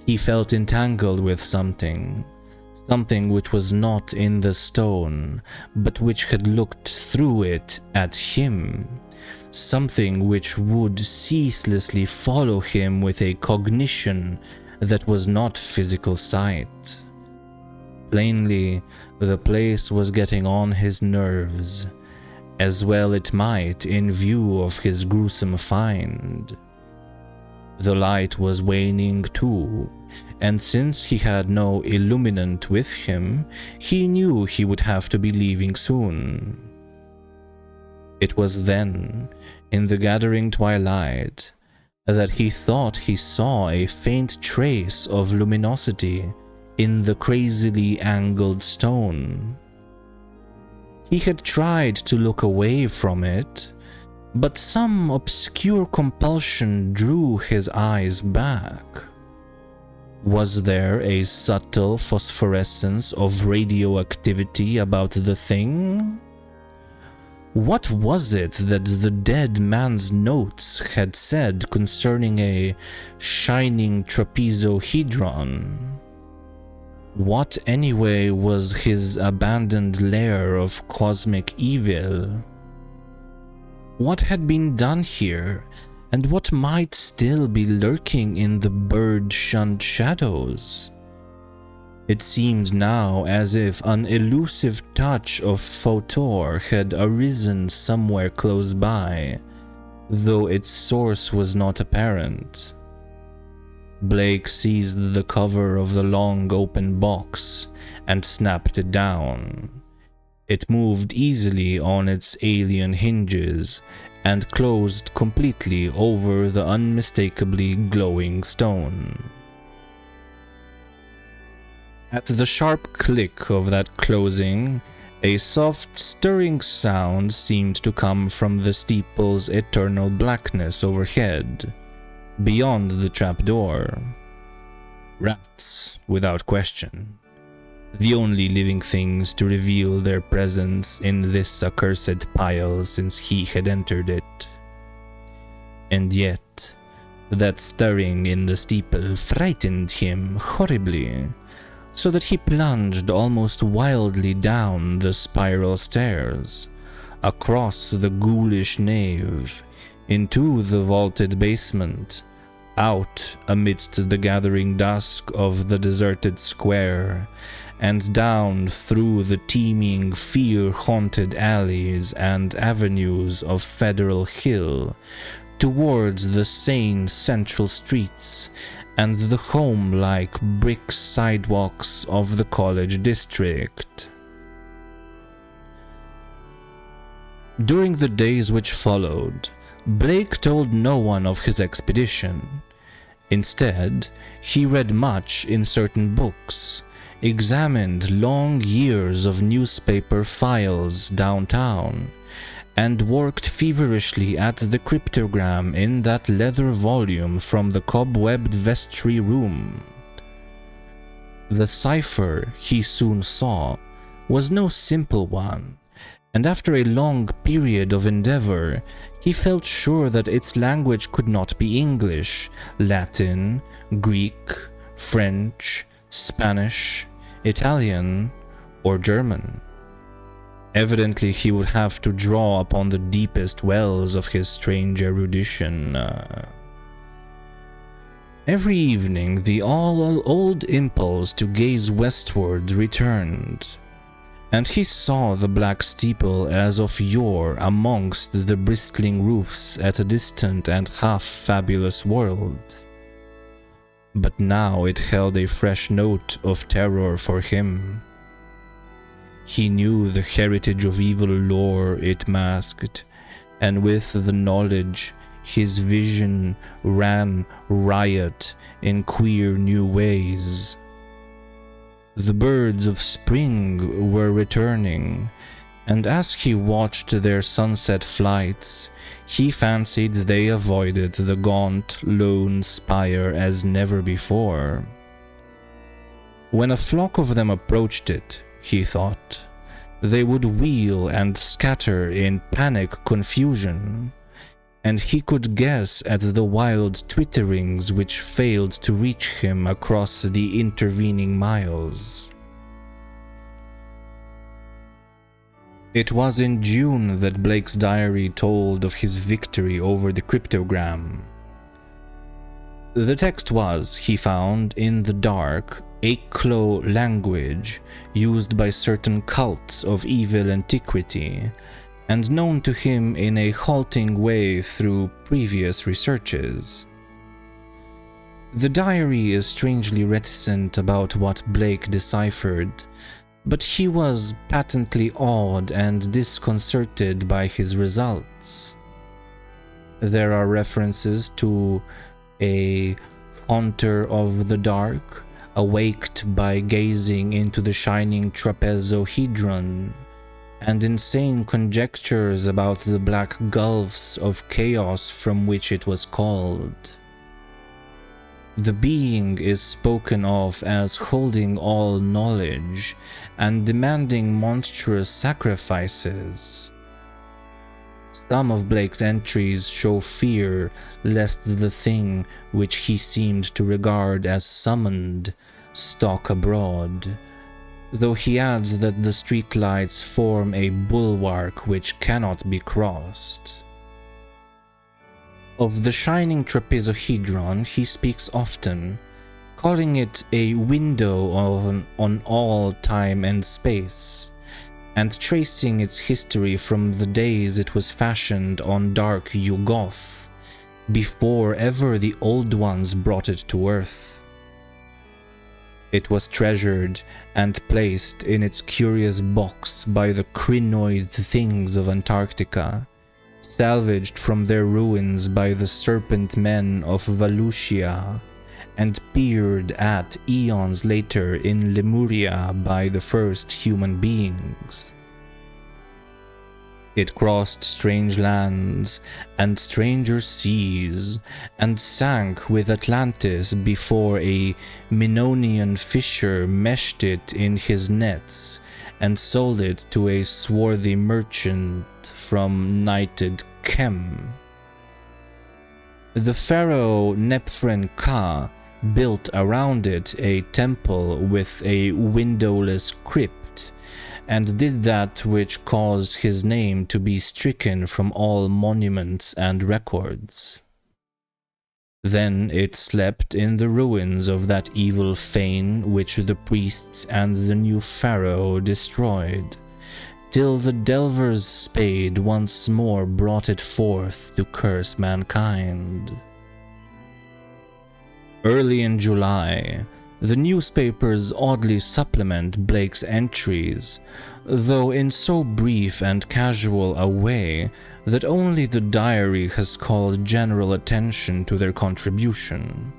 He felt entangled with something which was not in the stone, but which had looked through it at him, something which would ceaselessly follow him with a cognition that was not physical sight. Plainly, the place was getting on his nerves, as well it might in view of his gruesome find. The light was waning too, and since he had no illuminant with him, he knew he would have to be leaving soon. It was then, in the gathering twilight, that he thought he saw a faint trace of luminosity in the crazily angled stone. He had tried to look away from it, but some obscure compulsion drew his eyes back. Was there a subtle phosphorescence of radioactivity about the thing? What was it that the dead man's notes had said concerning a shining trapezohedron? What anyway was his abandoned lair of cosmic evil? What had been done here, and what might still be lurking in the bird-shunned shadows? It seemed now as if an elusive touch of Photor had arisen somewhere close by, though its source was not apparent. Blake seized the cover of the long open box and snapped it down. It moved easily on its alien hinges and closed completely over the unmistakably glowing stone. At the sharp click of that closing, a soft stirring sound seemed to come from the steeple's eternal blackness overhead, beyond the trapdoor. Rats, without question. The only living things to reveal their presence in this accursed pile since he had entered it. And yet, that stirring in the steeple frightened him horribly, so that he plunged almost wildly down the spiral stairs, across the ghoulish nave, into the vaulted basement, out amidst the gathering dusk of the deserted square, and down through the teeming, fear-haunted alleys and avenues of Federal Hill, towards the sane central streets and the home-like brick sidewalks of the college district. During the days which followed, Blake told no one of his expedition. Instead, he read much in certain books, examined long years of newspaper files downtown, and worked feverishly at the cryptogram in that leather volume from the cobwebbed vestry room. The cipher, he soon saw, was no simple one, and after a long period of endeavor, he felt sure that its language could not be English, Latin, Greek, French, Spanish, Italian, or German. Evidently, he would have to draw upon the deepest wells of his strange erudition. Every evening, the old impulse to gaze westward returned, and he saw the black steeple as of yore amongst the bristling roofs at a distant and half-fabulous world. But now it held a fresh note of terror for him. He knew the heritage of evil lore it masked, and with the knowledge, his vision ran riot in queer new ways. The birds of spring were returning, and as he watched their sunset flights, he fancied they avoided the gaunt, lone spire as never before. When a flock of them approached it, he thought, they would wheel and scatter in panic confusion, and he could guess at the wild twitterings which failed to reach him across the intervening miles. It was in June that Blake's diary told of his victory over the cryptogram. The text was, he found, in the dark, Aklo language used by certain cults of evil antiquity, and known to him in a halting way through previous researches. The diary is strangely reticent about what Blake deciphered, but he was patently awed and disconcerted by his results. There are references to a haunter of the dark, awaked by gazing into the shining trapezohedron, and insane conjectures about the black gulfs of chaos from which it was called. The being is spoken of as holding all knowledge and demanding monstrous sacrifices. Some of Blake's entries show fear lest the thing which he seemed to regard as summoned stalk abroad, though he adds that the streetlights form a bulwark which cannot be crossed. Of the shining trapezohedron he speaks often, calling it a window on all time and space, and tracing its history from the days it was fashioned on dark Yugoth, before ever the Old Ones brought it to Earth. It was treasured and placed in its curious box by the crinoid things of Antarctica, salvaged from their ruins by the serpent men of Valusia, and peered at eons later in Lemuria by the first human beings. It crossed strange lands and stranger seas, and sank with Atlantis before a Minoan fisher meshed it in his nets and sold it to a swarthy merchant from knighted Kem. The pharaoh Nephren-Ka built around it a temple with a windowless crypt, and did that which caused his name to be stricken from all monuments and records. Then it slept in the ruins of that evil fane which the priests and the new pharaoh destroyed, till the delver's spade once more brought it forth to curse mankind. Early in July, the newspapers oddly supplement Blake's entries, though in so brief and casual a way that only the diary has called general attention to their contribution.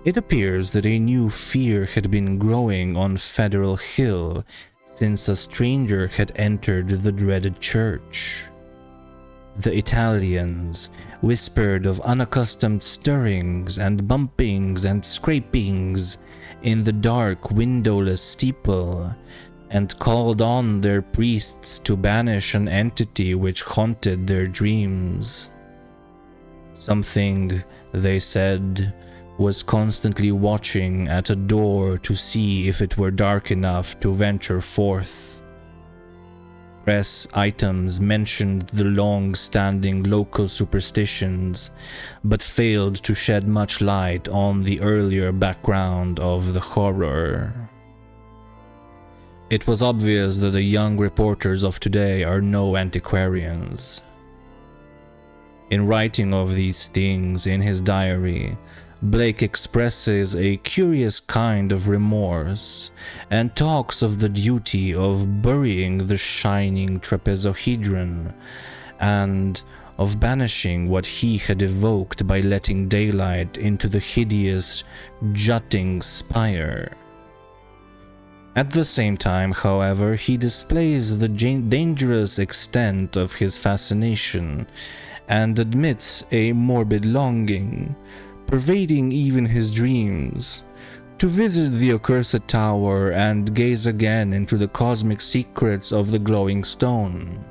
It appears that a new fear had been growing on Federal Hill since a stranger had entered the dreaded church. The Italians whispered of unaccustomed stirrings and bumpings and scrapings in the dark windowless steeple, and called on their priests to banish an entity which haunted their dreams. Something, they said, was constantly watching at a door to see if it were dark enough to venture forth. Press items mentioned the long-standing local superstitions, but failed to shed much light on the earlier background of the horror. It was obvious that the young reporters of today are no antiquarians. In writing of these things in his diary, Blake expresses a curious kind of remorse and talks of the duty of burying the shining trapezohedron and of banishing what he had evoked by letting daylight into the hideous, jutting spire. At the same time, however, he displays the dangerous extent of his fascination and admits a morbid longing, pervading even his dreams, to visit the accursed tower and gaze again into the cosmic secrets of the glowing stone.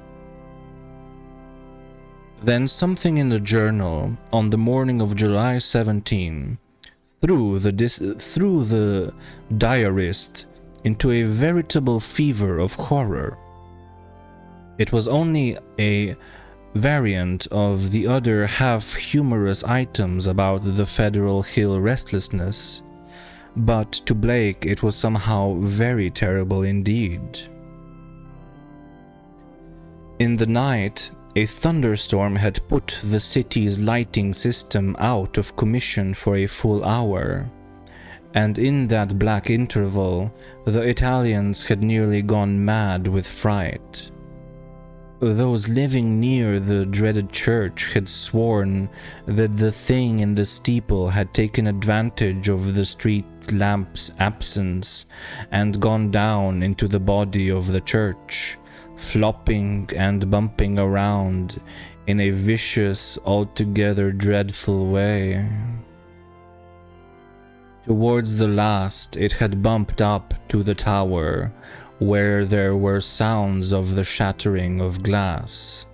Then something in the journal on the morning of July 17 threw the diarist into a veritable fever of horror. It was only a variant of the other half-humorous items about the Federal Hill restlessness, but to Blake it was somehow very terrible indeed. In the night, a thunderstorm had put the city's lighting system out of commission for a full hour, and in that black interval, the Italians had nearly gone mad with fright. Those living near the dreaded church had sworn that the thing in the steeple had taken advantage of the street lamp's absence and gone down into the body of the church, flopping and bumping around in a vicious, altogether dreadful way. Towards the last, it had bumped up to the tower, where there were sounds of the shattering of glass.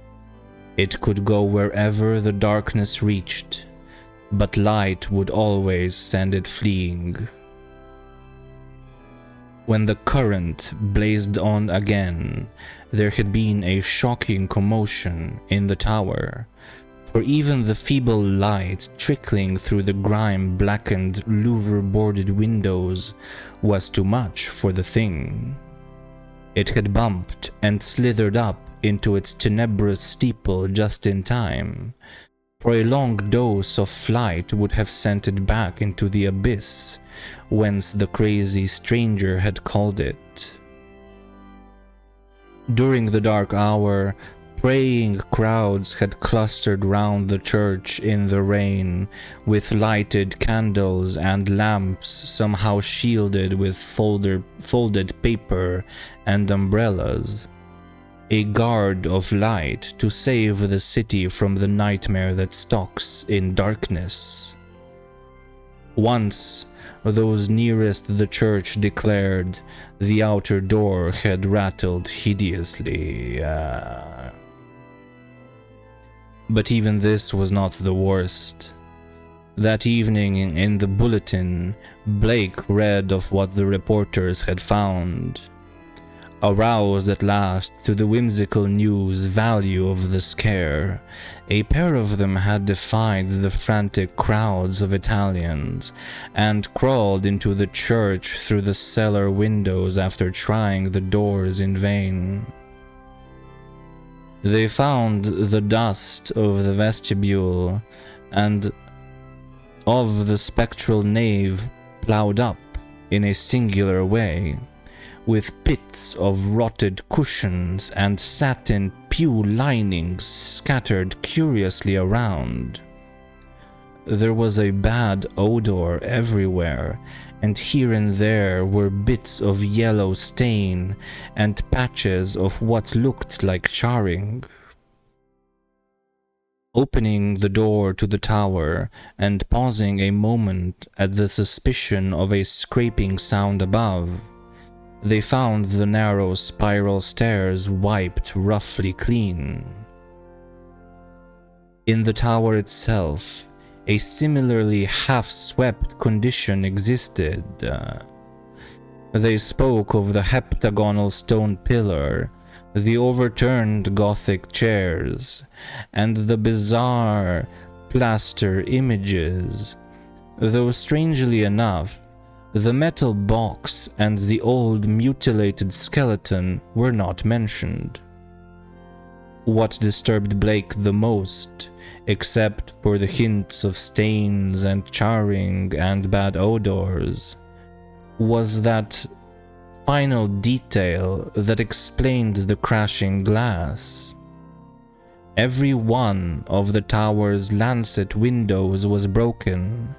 It could go wherever the darkness reached, but light would always send it fleeing. When the current blazed on again, there had been a shocking commotion in the tower, for even the feeble light trickling through the grime-blackened, louver-boarded windows was too much for the thing. It had bumped and slithered up into its tenebrous steeple just in time, for a long dose of flight would have sent it back into the abyss whence the crazy stranger had called it. During the dark hour, praying crowds had clustered round the church in the rain, with lighted candles and lamps somehow shielded with folded paper and umbrellas. A guard of light to save the city from the nightmare that stalks in darkness. Once, those nearest the church declared, the outer door had rattled hideously. But even this was not the worst. That evening in the bulletin, Blake read of what the reporters had found. Aroused at last to the whimsical news value of the scare, a pair of them had defied the frantic crowds of Italians and crawled into the church through the cellar windows after trying the doors in vain. They found the dust of the vestibule and of the spectral nave ploughed up in a singular way, with pits of rotted cushions and satin pew linings scattered curiously around. There was a bad odor everywhere, and here and there were bits of yellow stain and patches of what looked like charring. Opening the door to the tower and pausing a moment at the suspicion of a scraping sound above, they found the narrow spiral stairs wiped roughly clean. In the tower itself, a similarly half-swept condition existed. They spoke of the heptagonal stone pillar, the overturned Gothic chairs, and the bizarre plaster images, though strangely enough, the metal box and the old mutilated skeleton were not mentioned. What disturbed Blake the most, except for the hints of stains and charring and bad odors, was that final detail that explained the crashing glass. Every one of the tower's lancet windows was broken,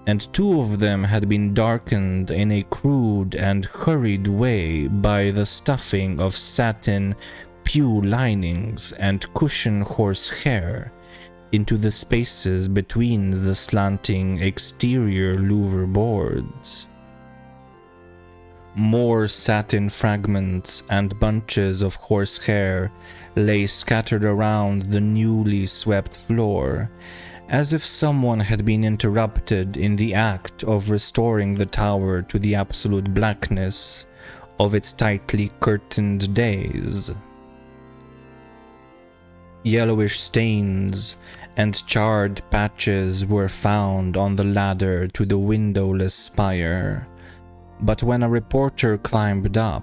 and two of them had been darkened in a crude and hurried way by the stuffing of satin pew linings and cushion horsehair into the spaces between the slanting exterior louver boards. More satin fragments and bunches of horsehair lay scattered around the newly swept floor, as if someone had been interrupted in the act of restoring the tower to the absolute blackness of its tightly curtained days. Yellowish stains and charred patches were found on the ladder to the windowless spire, but when a reporter climbed up,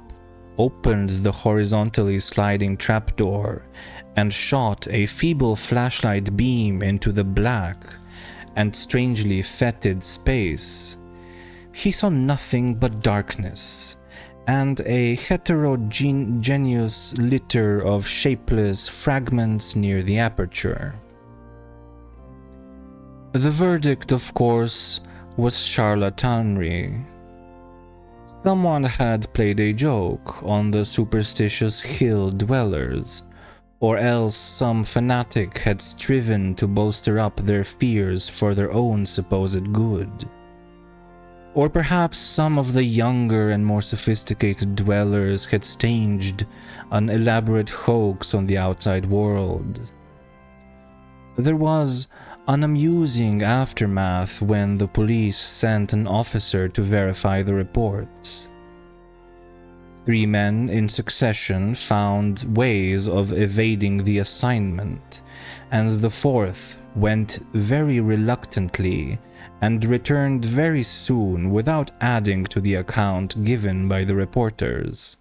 opened the horizontally sliding trapdoor, and shot a feeble flashlight beam into the black and strangely fetid space, he saw nothing but darkness and a heterogeneous litter of shapeless fragments near the aperture. The verdict, of course, was charlatanry. Someone had played a joke on the superstitious hill dwellers, or else some fanatic had striven to bolster up their fears for their own supposed good. Or perhaps some of the younger and more sophisticated dwellers had staged an elaborate hoax on the outside world. There was an amusing aftermath when the police sent an officer to verify the reports. 3 men in succession found ways of evading the assignment, and the 4th went very reluctantly and returned very soon without adding to the account given by the reporters.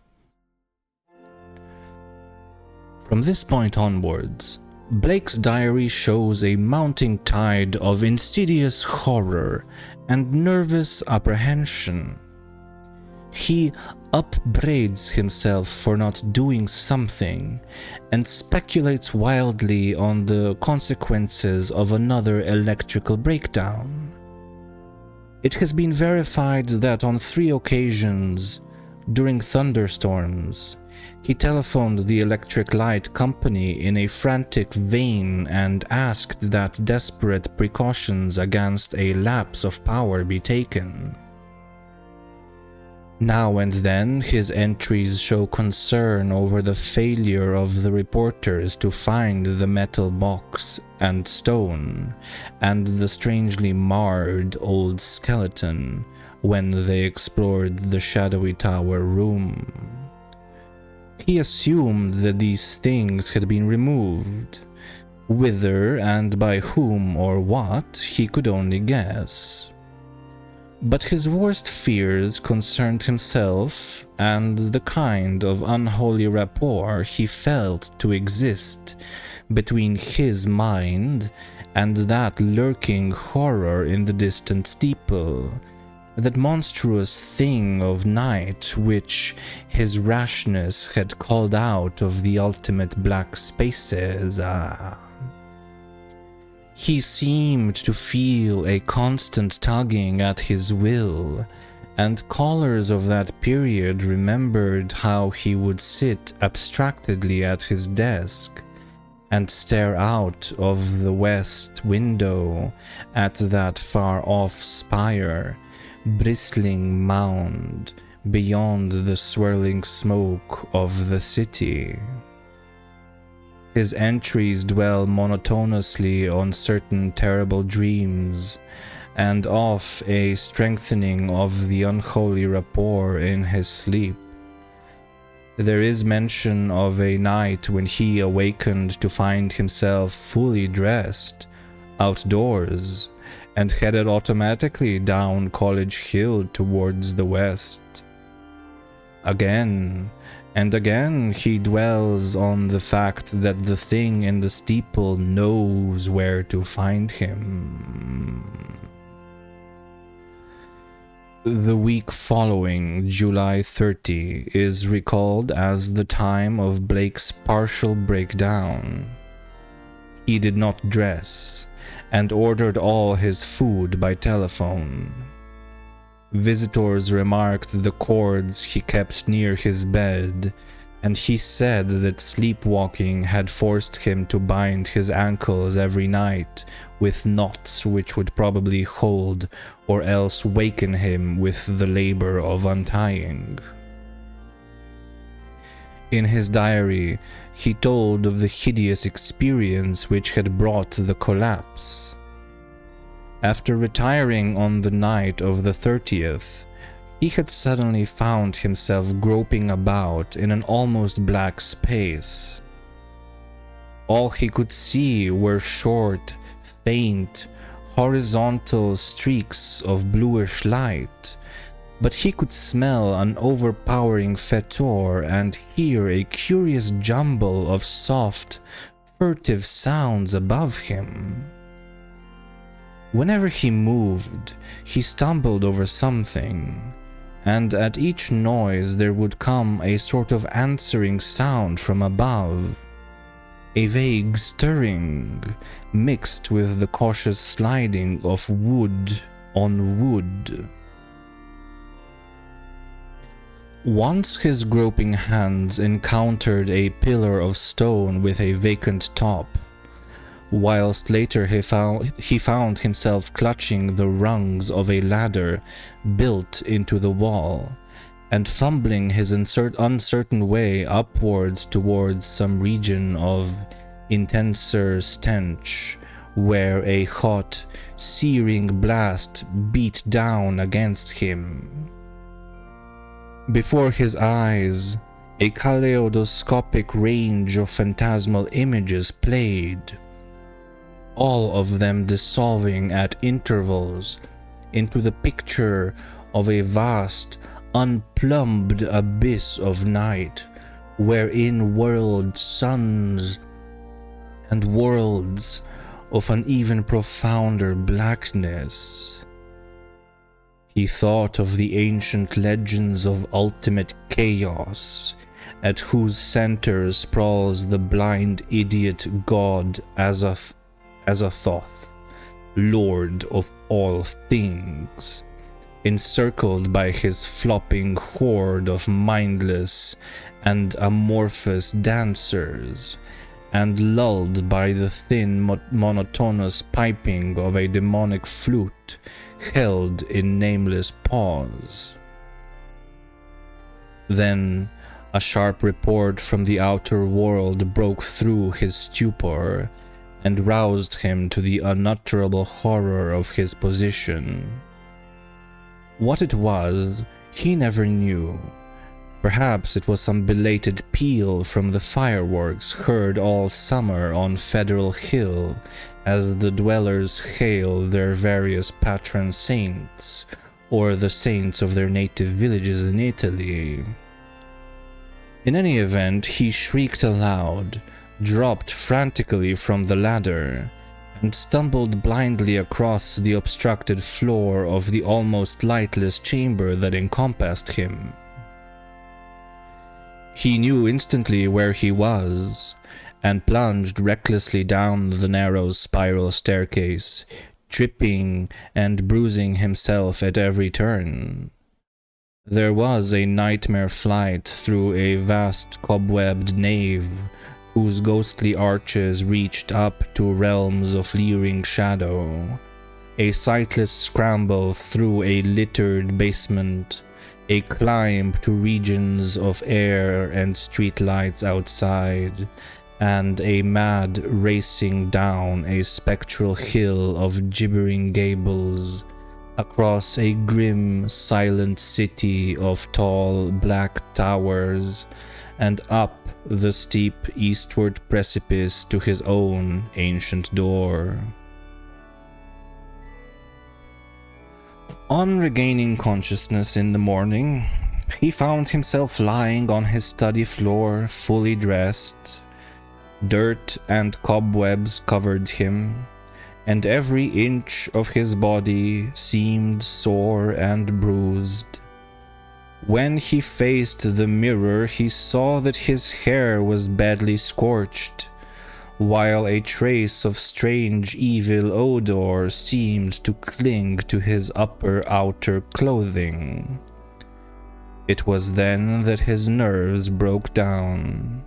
From this point onwards, Blake's diary shows a mounting tide of insidious horror and nervous apprehension. He upbraids himself for not doing something and speculates wildly on the consequences of another electrical breakdown. It has been verified that on 3 occasions, during thunderstorms, he telephoned the electric light company in a frantic vein and asked that desperate precautions against a lapse of power be taken. Now and then, his entries show concern over the failure of the reporters to find the metal box and stone, and the strangely marred old skeleton when they explored the shadowy tower room. He assumed that these things had been removed. Whither and by whom or what, he could only guess. But his worst fears concerned himself and the kind of unholy rapport he felt to exist between his mind and that lurking horror in the distant steeple, that monstrous thing of night which his rashness had called out of the ultimate black spaces. He seemed to feel a constant tugging at his will, and callers of that period remembered how he would sit abstractedly at his desk and stare out of the west window at that far-off spire, bristling mound beyond the swirling smoke of the city. His entries dwell monotonously on certain terrible dreams, and of a strengthening of the unholy rapport in his sleep. There is mention of a night when he awakened to find himself fully dressed, outdoors, and headed automatically down College Hill towards the west. Again and again he dwells on the fact that the thing in the steeple knows where to find him. The week following July 30 is recalled as the time of Blake's partial breakdown. He did not dress and ordered all his food by telephone. Visitors remarked the cords he kept near his bed, and he said that sleepwalking had forced him to bind his ankles every night with knots which would probably hold or else waken him with the labor of untying. In his diary, he told of the hideous experience which had brought the collapse. After retiring on the night of the 30th, he had suddenly found himself groping about in an almost black space. All he could see were short, faint, horizontal streaks of bluish light, but he could smell an overpowering fetor and hear a curious jumble of soft, furtive sounds above him. Whenever he moved, he stumbled over something, and at each noise there would come a sort of answering sound from above, a vague stirring, mixed with the cautious sliding of wood on wood. Once his groping hands encountered a pillar of stone with a vacant top, whilst later he found himself clutching the rungs of a ladder built into the wall, and fumbling his uncertain way upwards towards some region of intenser stench, where a hot, searing blast beat down against him. Before his eyes, a kaleidoscopic range of phantasmal images played, all of them dissolving at intervals into the picture of a vast, unplumbed abyss of night, wherein whirled suns and worlds of an even profounder blackness. He thought of the ancient legends of ultimate chaos, at whose center sprawls the blind idiot god Azathoth, lord of all things, encircled by his flopping horde of mindless and amorphous dancers, and lulled by the thin monotonous piping of a demonic flute held in nameless paws. Then a sharp report from the outer world broke through his stupor and roused him to the unutterable horror of his position. What it was, he never knew, Perhaps it was some belated peal from the fireworks heard all summer on Federal Hill as the dwellers hail their various patron saints, or the saints of their native villages in Italy. In any event, he shrieked aloud, dropped frantically from the ladder, and stumbled blindly across the obstructed floor of the almost lightless chamber that encompassed him. He knew instantly where he was, and plunged recklessly down the narrow spiral staircase, tripping and bruising himself at every turn. There was a nightmare flight through a vast cobwebbed nave, whose ghostly arches reached up to realms of leering shadow, a sightless scramble through a littered basement, a climb to regions of air and streetlights outside, and a mad racing down a spectral hill of gibbering gables, across a grim, silent city of tall black towers, and up the steep eastward precipice to his own ancient door. On regaining consciousness in the morning, he found himself lying on his study floor, fully dressed. Dirt and cobwebs covered him, and every inch of his body seemed sore and bruised. When he faced the mirror, he saw that his hair was badly scorched, while a trace of strange evil odor seemed to cling to his outer clothing. It was then that his nerves broke down.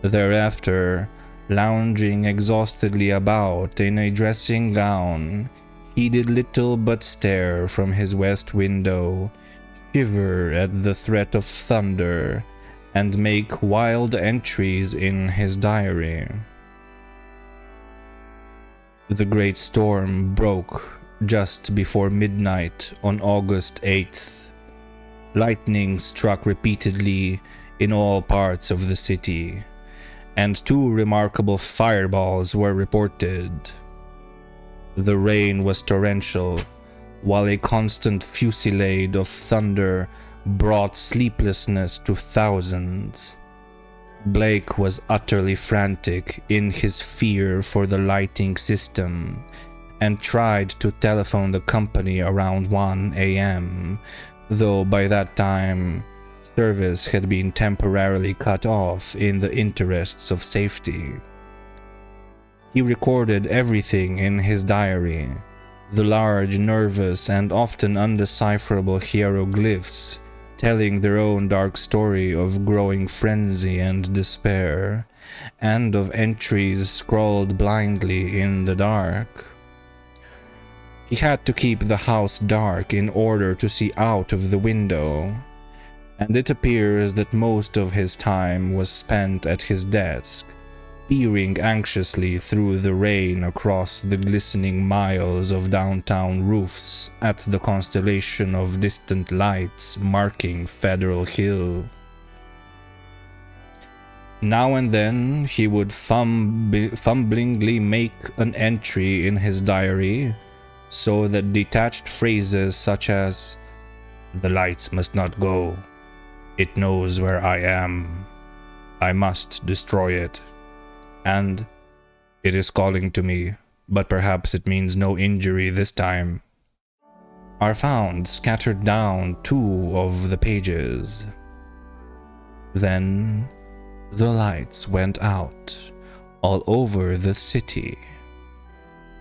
Thereafter, lounging exhaustedly about in a dressing gown, he did little but stare from his west window, shiver at the threat of thunder, and make wild entries in his diary. The great storm broke just before midnight on August 8th. Lightning struck repeatedly in all parts of the city, and 2 remarkable fireballs were reported. The rain was torrential, while a constant fusillade of thunder brought sleeplessness to thousands. Blake was utterly frantic in his fear for the lighting system, and tried to telephone the company around 1 a.m., though by that time service had been temporarily cut off in the interests of safety. He recorded everything in his diary, the large, nervous, and often undecipherable hieroglyphs telling their own dark story of growing frenzy and despair, and of entries scrawled blindly in the dark. He had to keep the house dark in order to see out of the window, and it appears that most of his time was spent at his desk, peering anxiously through the rain across the glistening miles of downtown roofs at the constellation of distant lights marking Federal Hill. Now and then he would fumblingly make an entry in his diary, so that detached phrases such as, "The lights must not go. It knows where I am. I must destroy it," and "It is calling to me, but perhaps it means no injury this time," are found scattered down 2 of the pages. Then the lights went out all over the city.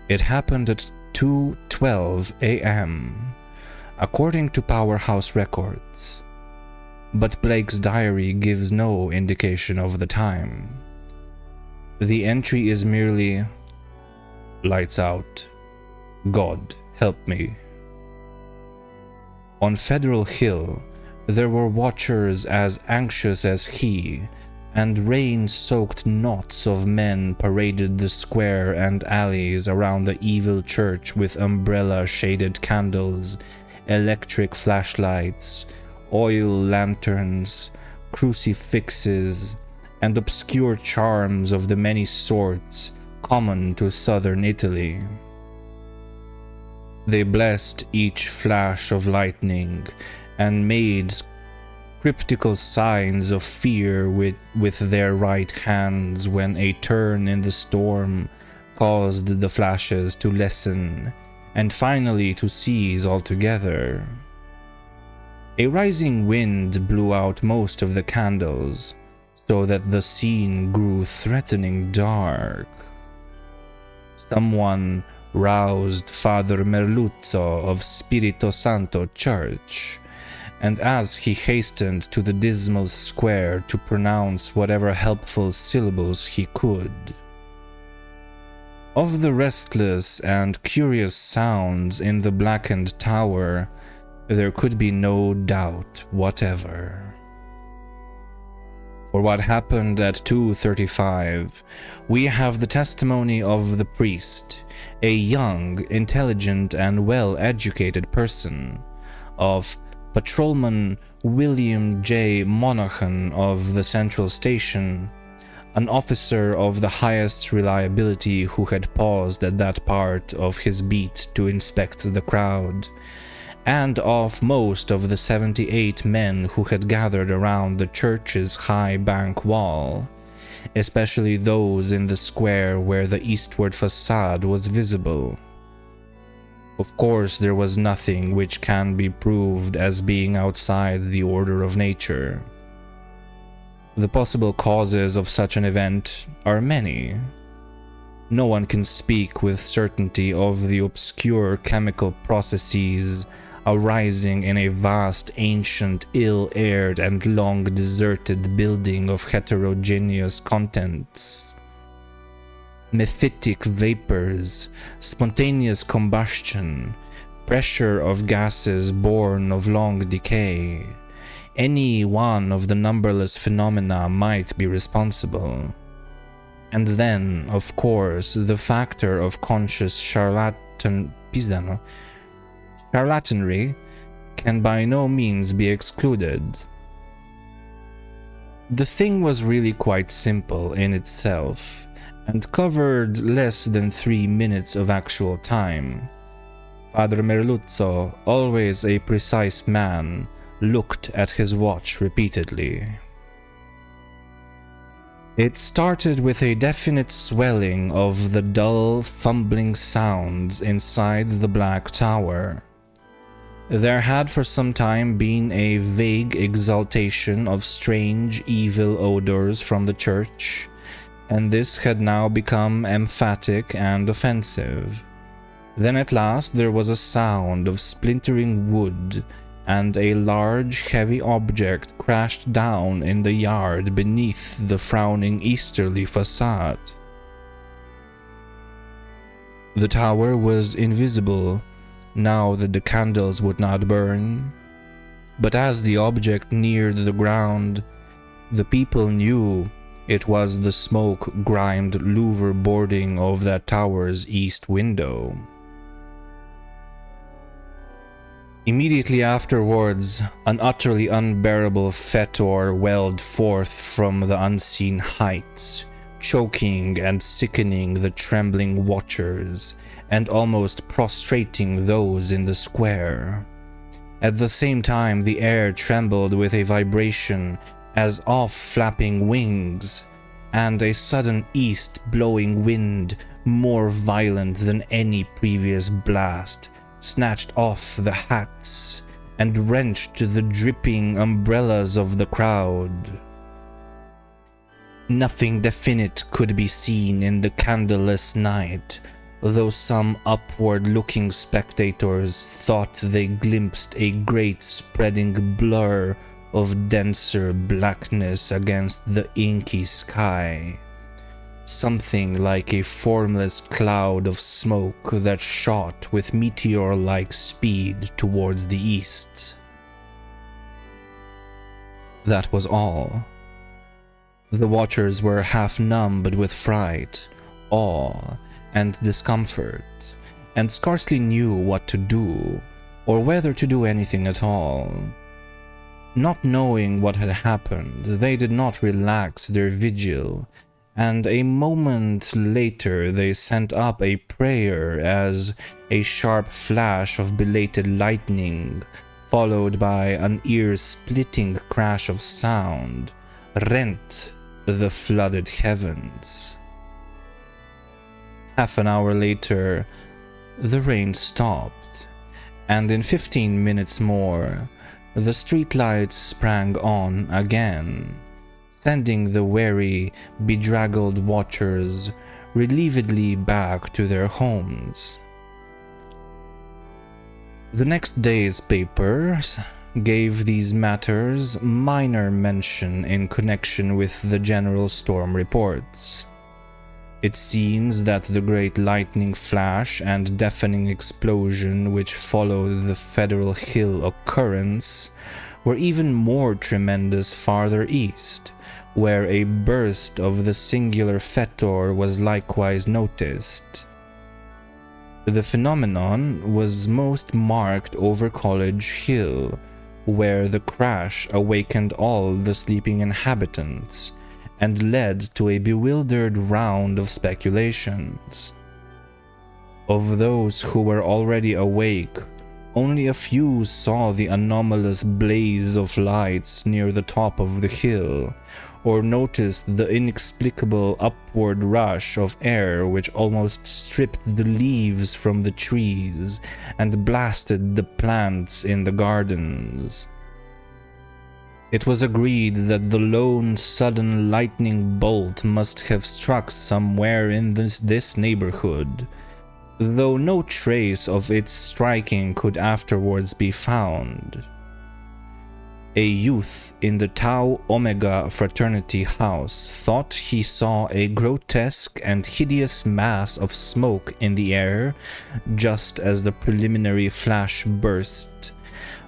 It happened at 2:12 a.m., according to Powerhouse records, but Blake's diary gives no indication of the time. The entry is merely, "Lights out. God help me." On Federal Hill, there were watchers as anxious as he, and rain-soaked knots of men paraded the square and alleys around the evil church with umbrella-shaded candles, electric flashlights, oil lanterns, crucifixes, and obscure charms of the many sorts common to southern Italy. They blessed each flash of lightning and made cryptical signs of fear with their right hands when a turn in the storm caused the flashes to lessen and finally to cease altogether. A rising wind blew out most of the candles, so that the scene grew threatening dark. Someone roused Father Merluzzo of Spirito Santo Church, and as he hastened to the dismal square to pronounce whatever helpful syllables he could. Of the restless and curious sounds in the blackened tower, there could be no doubt whatever. For what happened at 2:35, we have the testimony of the priest, a young, intelligent, and well-educated person, of Patrolman William J. Monaghan of the Central Station, an officer of the highest reliability who had paused at that part of his beat to inspect the crowd, and of most of the 78 men who had gathered around the church's high bank wall, especially those in the square where the eastward facade was visible. Of course, there was nothing which can be proved as being outside the order of nature. The possible causes of such an event are many. No one can speak with certainty of the obscure chemical processes arising in a vast, ancient, ill-aired, and long-deserted building of heterogeneous contents. Mephitic vapors, spontaneous combustion, pressure of gases born of long decay. Any one of the numberless phenomena might be responsible. And then, of course, the factor of conscious charlatanry can by no means be excluded. The thing was really quite simple in itself, and covered less than 3 minutes of actual time. Father Merluzzo, always a precise man, looked at his watch repeatedly. It started with a definite swelling of the dull, fumbling sounds inside the black tower. There had for some time been a vague exaltation of strange, evil odors from the church, and this had now become emphatic and offensive. Then at last there was a sound of splintering wood, and a large, heavy object crashed down in the yard beneath the frowning easterly facade. The tower was invisible, now that the candles would not burn, but as the object neared the ground, the people knew it was the smoke-grimed louver boarding of that tower's east window. Immediately afterwards, an utterly unbearable fetor welled forth from the unseen heights, choking and sickening the trembling watchers, and almost prostrating those in the square. At the same time, the air trembled with a vibration as of flapping wings, and a sudden east-blowing wind, more violent than any previous blast, snatched off the hats and wrenched the dripping umbrellas of the crowd. Nothing definite could be seen in the candleless night, though some upward-looking spectators thought they glimpsed a great spreading blur of denser blackness against the inky sky. Something like a formless cloud of smoke that shot with meteor-like speed towards the east. That was all. The watchers were half numbed with fright, awe, and discomfort, and scarcely knew what to do, or whether to do anything at all. Not knowing what had happened, they did not relax their vigil, and a moment later they sent up a prayer as a sharp flash of belated lightning, followed by an ear-splitting crash of sound, rent the flooded heavens. Half an hour later, the rain stopped, and in 15 minutes more, the streetlights sprang on again, sending the weary, bedraggled watchers relievedly back to their homes. The next day's papers gave these matters minor mention in connection with the general storm reports. It seems that the great lightning flash and deafening explosion which followed the Federal Hill occurrence were even more tremendous farther east, where a burst of the singular fetor was likewise noticed. The phenomenon was most marked over College Hill, where the crash awakened all the sleeping inhabitants and led to a bewildered round of speculations. Of those who were already awake, only a few saw the anomalous blaze of lights near the top of the hill, or noticed the inexplicable upward rush of air which almost stripped the leaves from the trees and blasted the plants in the gardens. It was agreed that the lone sudden lightning bolt must have struck somewhere in this neighborhood, though no trace of its striking could afterwards be found. A youth in the Tau Omega fraternity house thought he saw a grotesque and hideous mass of smoke in the air just as the preliminary flash burst,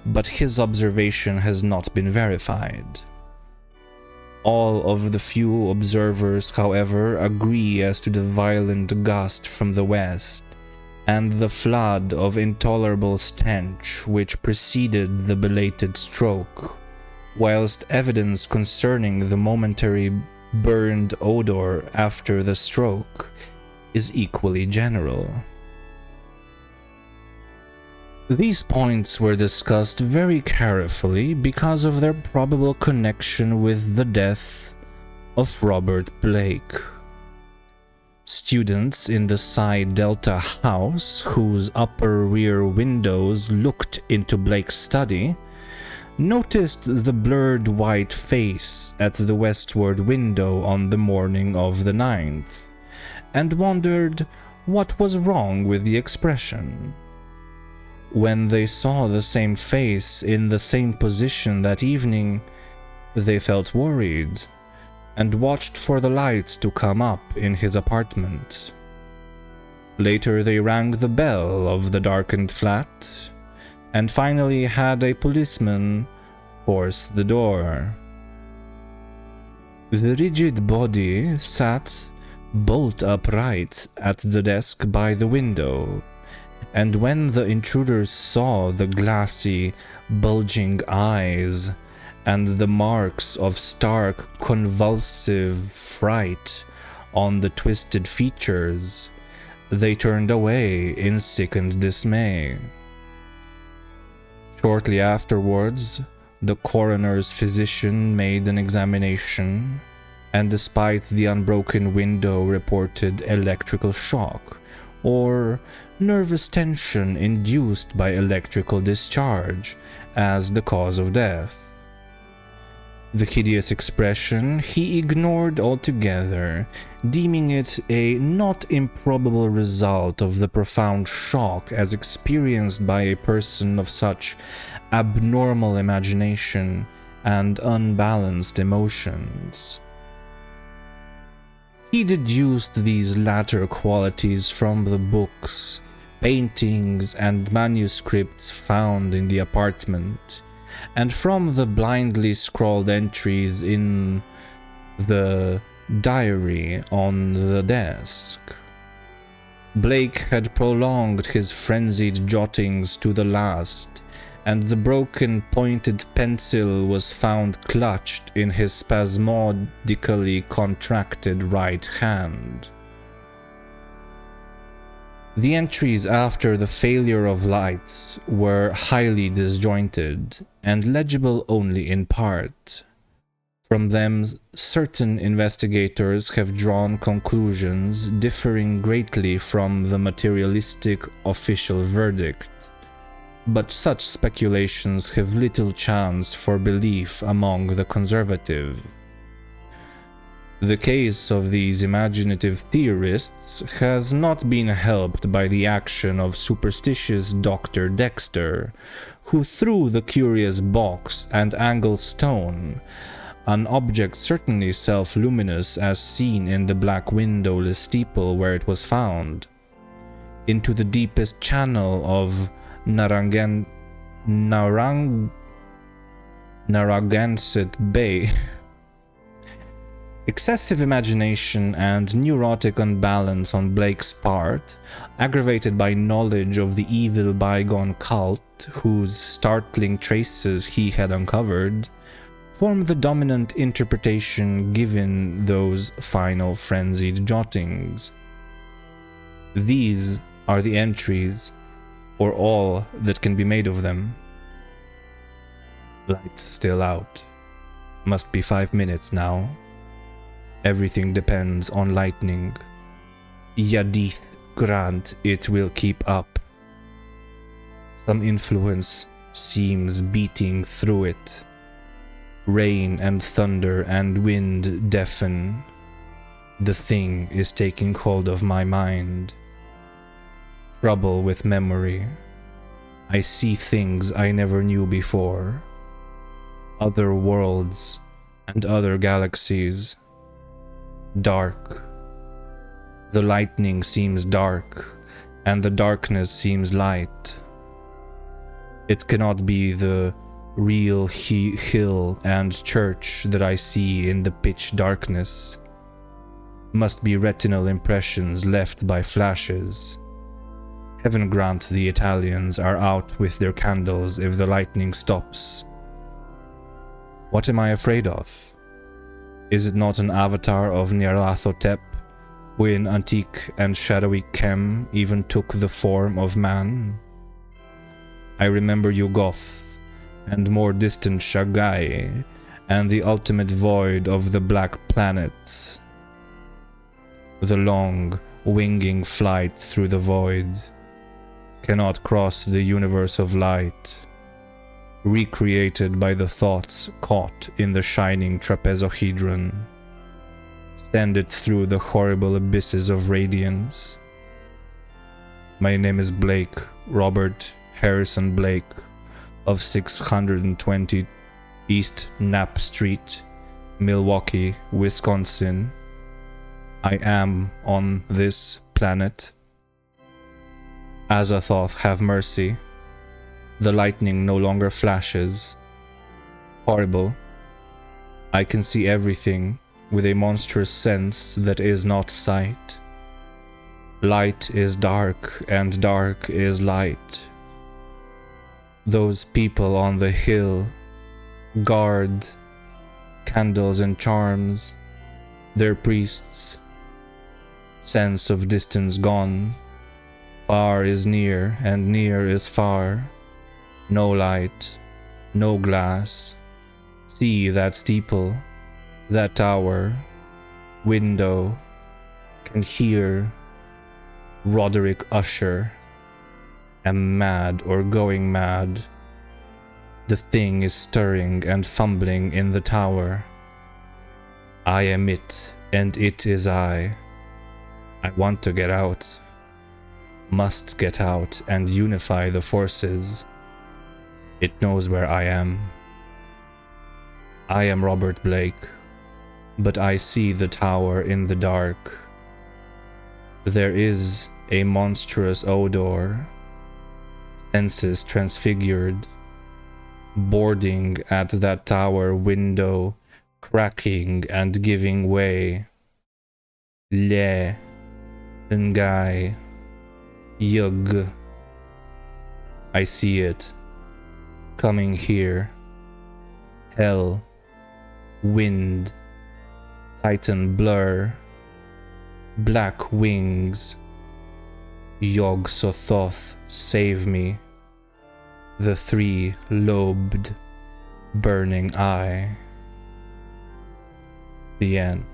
but his observation has not been verified. All of the few observers, however, agree as to the violent gust from the west, and the flood of intolerable stench which preceded the belated stroke, whilst evidence concerning the momentary burned odor after the stroke is equally general. These points were discussed very carefully because of their probable connection with the death of Robert Blake. Students in the Psi Delta house, whose upper rear windows looked into Blake's study, noticed the blurred white face at the westward window on the morning of the 9th, and wondered what was wrong with the expression. When they saw the same face in the same position that evening, they felt worried and watched for the lights to come up in his apartment. Later they rang the bell of the darkened flat and finally had a policeman force the door. The rigid body sat bolt upright at the desk by the window, and when the intruders saw the glassy, bulging eyes and the marks of stark, convulsive fright on the twisted features, they turned away in sickened dismay. Shortly afterwards, the coroner's physician made an examination, and despite the unbroken window reported electrical shock, or nervous tension induced by electrical discharge, as the cause of death. The hideous expression he ignored altogether, deeming it a not improbable result of the profound shock as experienced by a person of such abnormal imagination and unbalanced emotions. He deduced these latter qualities from the books, paintings, and manuscripts found in the apartment, and from the blindly scrawled entries in the diary on the desk. Blake had prolonged his frenzied jottings to the last, and the broken pointed pencil was found clutched in his spasmodically contracted right hand. The entries after the failure of lights were highly disjointed and legible only in part. From them, certain investigators have drawn conclusions differing greatly from the materialistic official verdict, but such speculations have little chance for belief among the conservative. The case of these imaginative theorists has not been helped by the action of superstitious Dr. Dexter, who threw the curious box and angle stone, an object certainly self-luminous as seen in the black windowless steeple where it was found, into the deepest channel of Narragansett Bay. Excessive imagination and neurotic unbalance on Blake's part, aggravated by knowledge of the evil bygone cult whose startling traces he had uncovered, formed the dominant interpretation given those final frenzied jottings. These are the entries, or all that can be made of them. Lights still out. Must be 5 minutes now. Everything depends on lightning. Yadith grant it will keep up. Some influence seems beating through it. Rain and thunder and wind deafen. The thing is taking hold of my mind. Trouble with memory. I see things I never knew before. Other worlds and other galaxies. Dark. The lightning seems dark, and the darkness seems light. It cannot be the real hill and church that I see in the pitch darkness. Must be retinal impressions left by flashes. Heaven grant the Italians are out with their candles if the lightning stops. What am I afraid of? Is it not an avatar of Nyarlathotep, who in antique and shadowy Kem even took the form of man? I remember Yugoth, and more distant Shagai, and the ultimate void of the black planets. The long, winging flight through the void cannot cross the universe of light, recreated by the thoughts caught in the shining trapezohedron. Send it through the horrible abysses of radiance. My name is Blake, Robert Harrison Blake, of 620 East Knapp Street, Milwaukee, Wisconsin. I am on this planet. Azathoth have mercy. The lightning no longer flashes. Horrible. I can see everything with a monstrous sense that is not sight. Light is dark, and dark is light. Those people on the hill, guard, candles and charms, their priests, sense of distance gone. Far is near, and near is far. No light, no glass. See that steeple, that tower, window. Can hear Roderick Usher. Am mad or going mad. The thing is stirring and fumbling in the tower. I am it, and it is I. I want to get out. Must get out and unify the forces. It knows where I am. I am Robert Blake, but I see the tower in the dark. There is a monstrous odor, senses transfigured, boarding at that tower window, cracking and giving way. Le, Ngai, Yug. I see it. coming here. Hell, wind, Titan blur, black wings, Yog-Sothoth, save me. The three-lobed, burning eye. The end.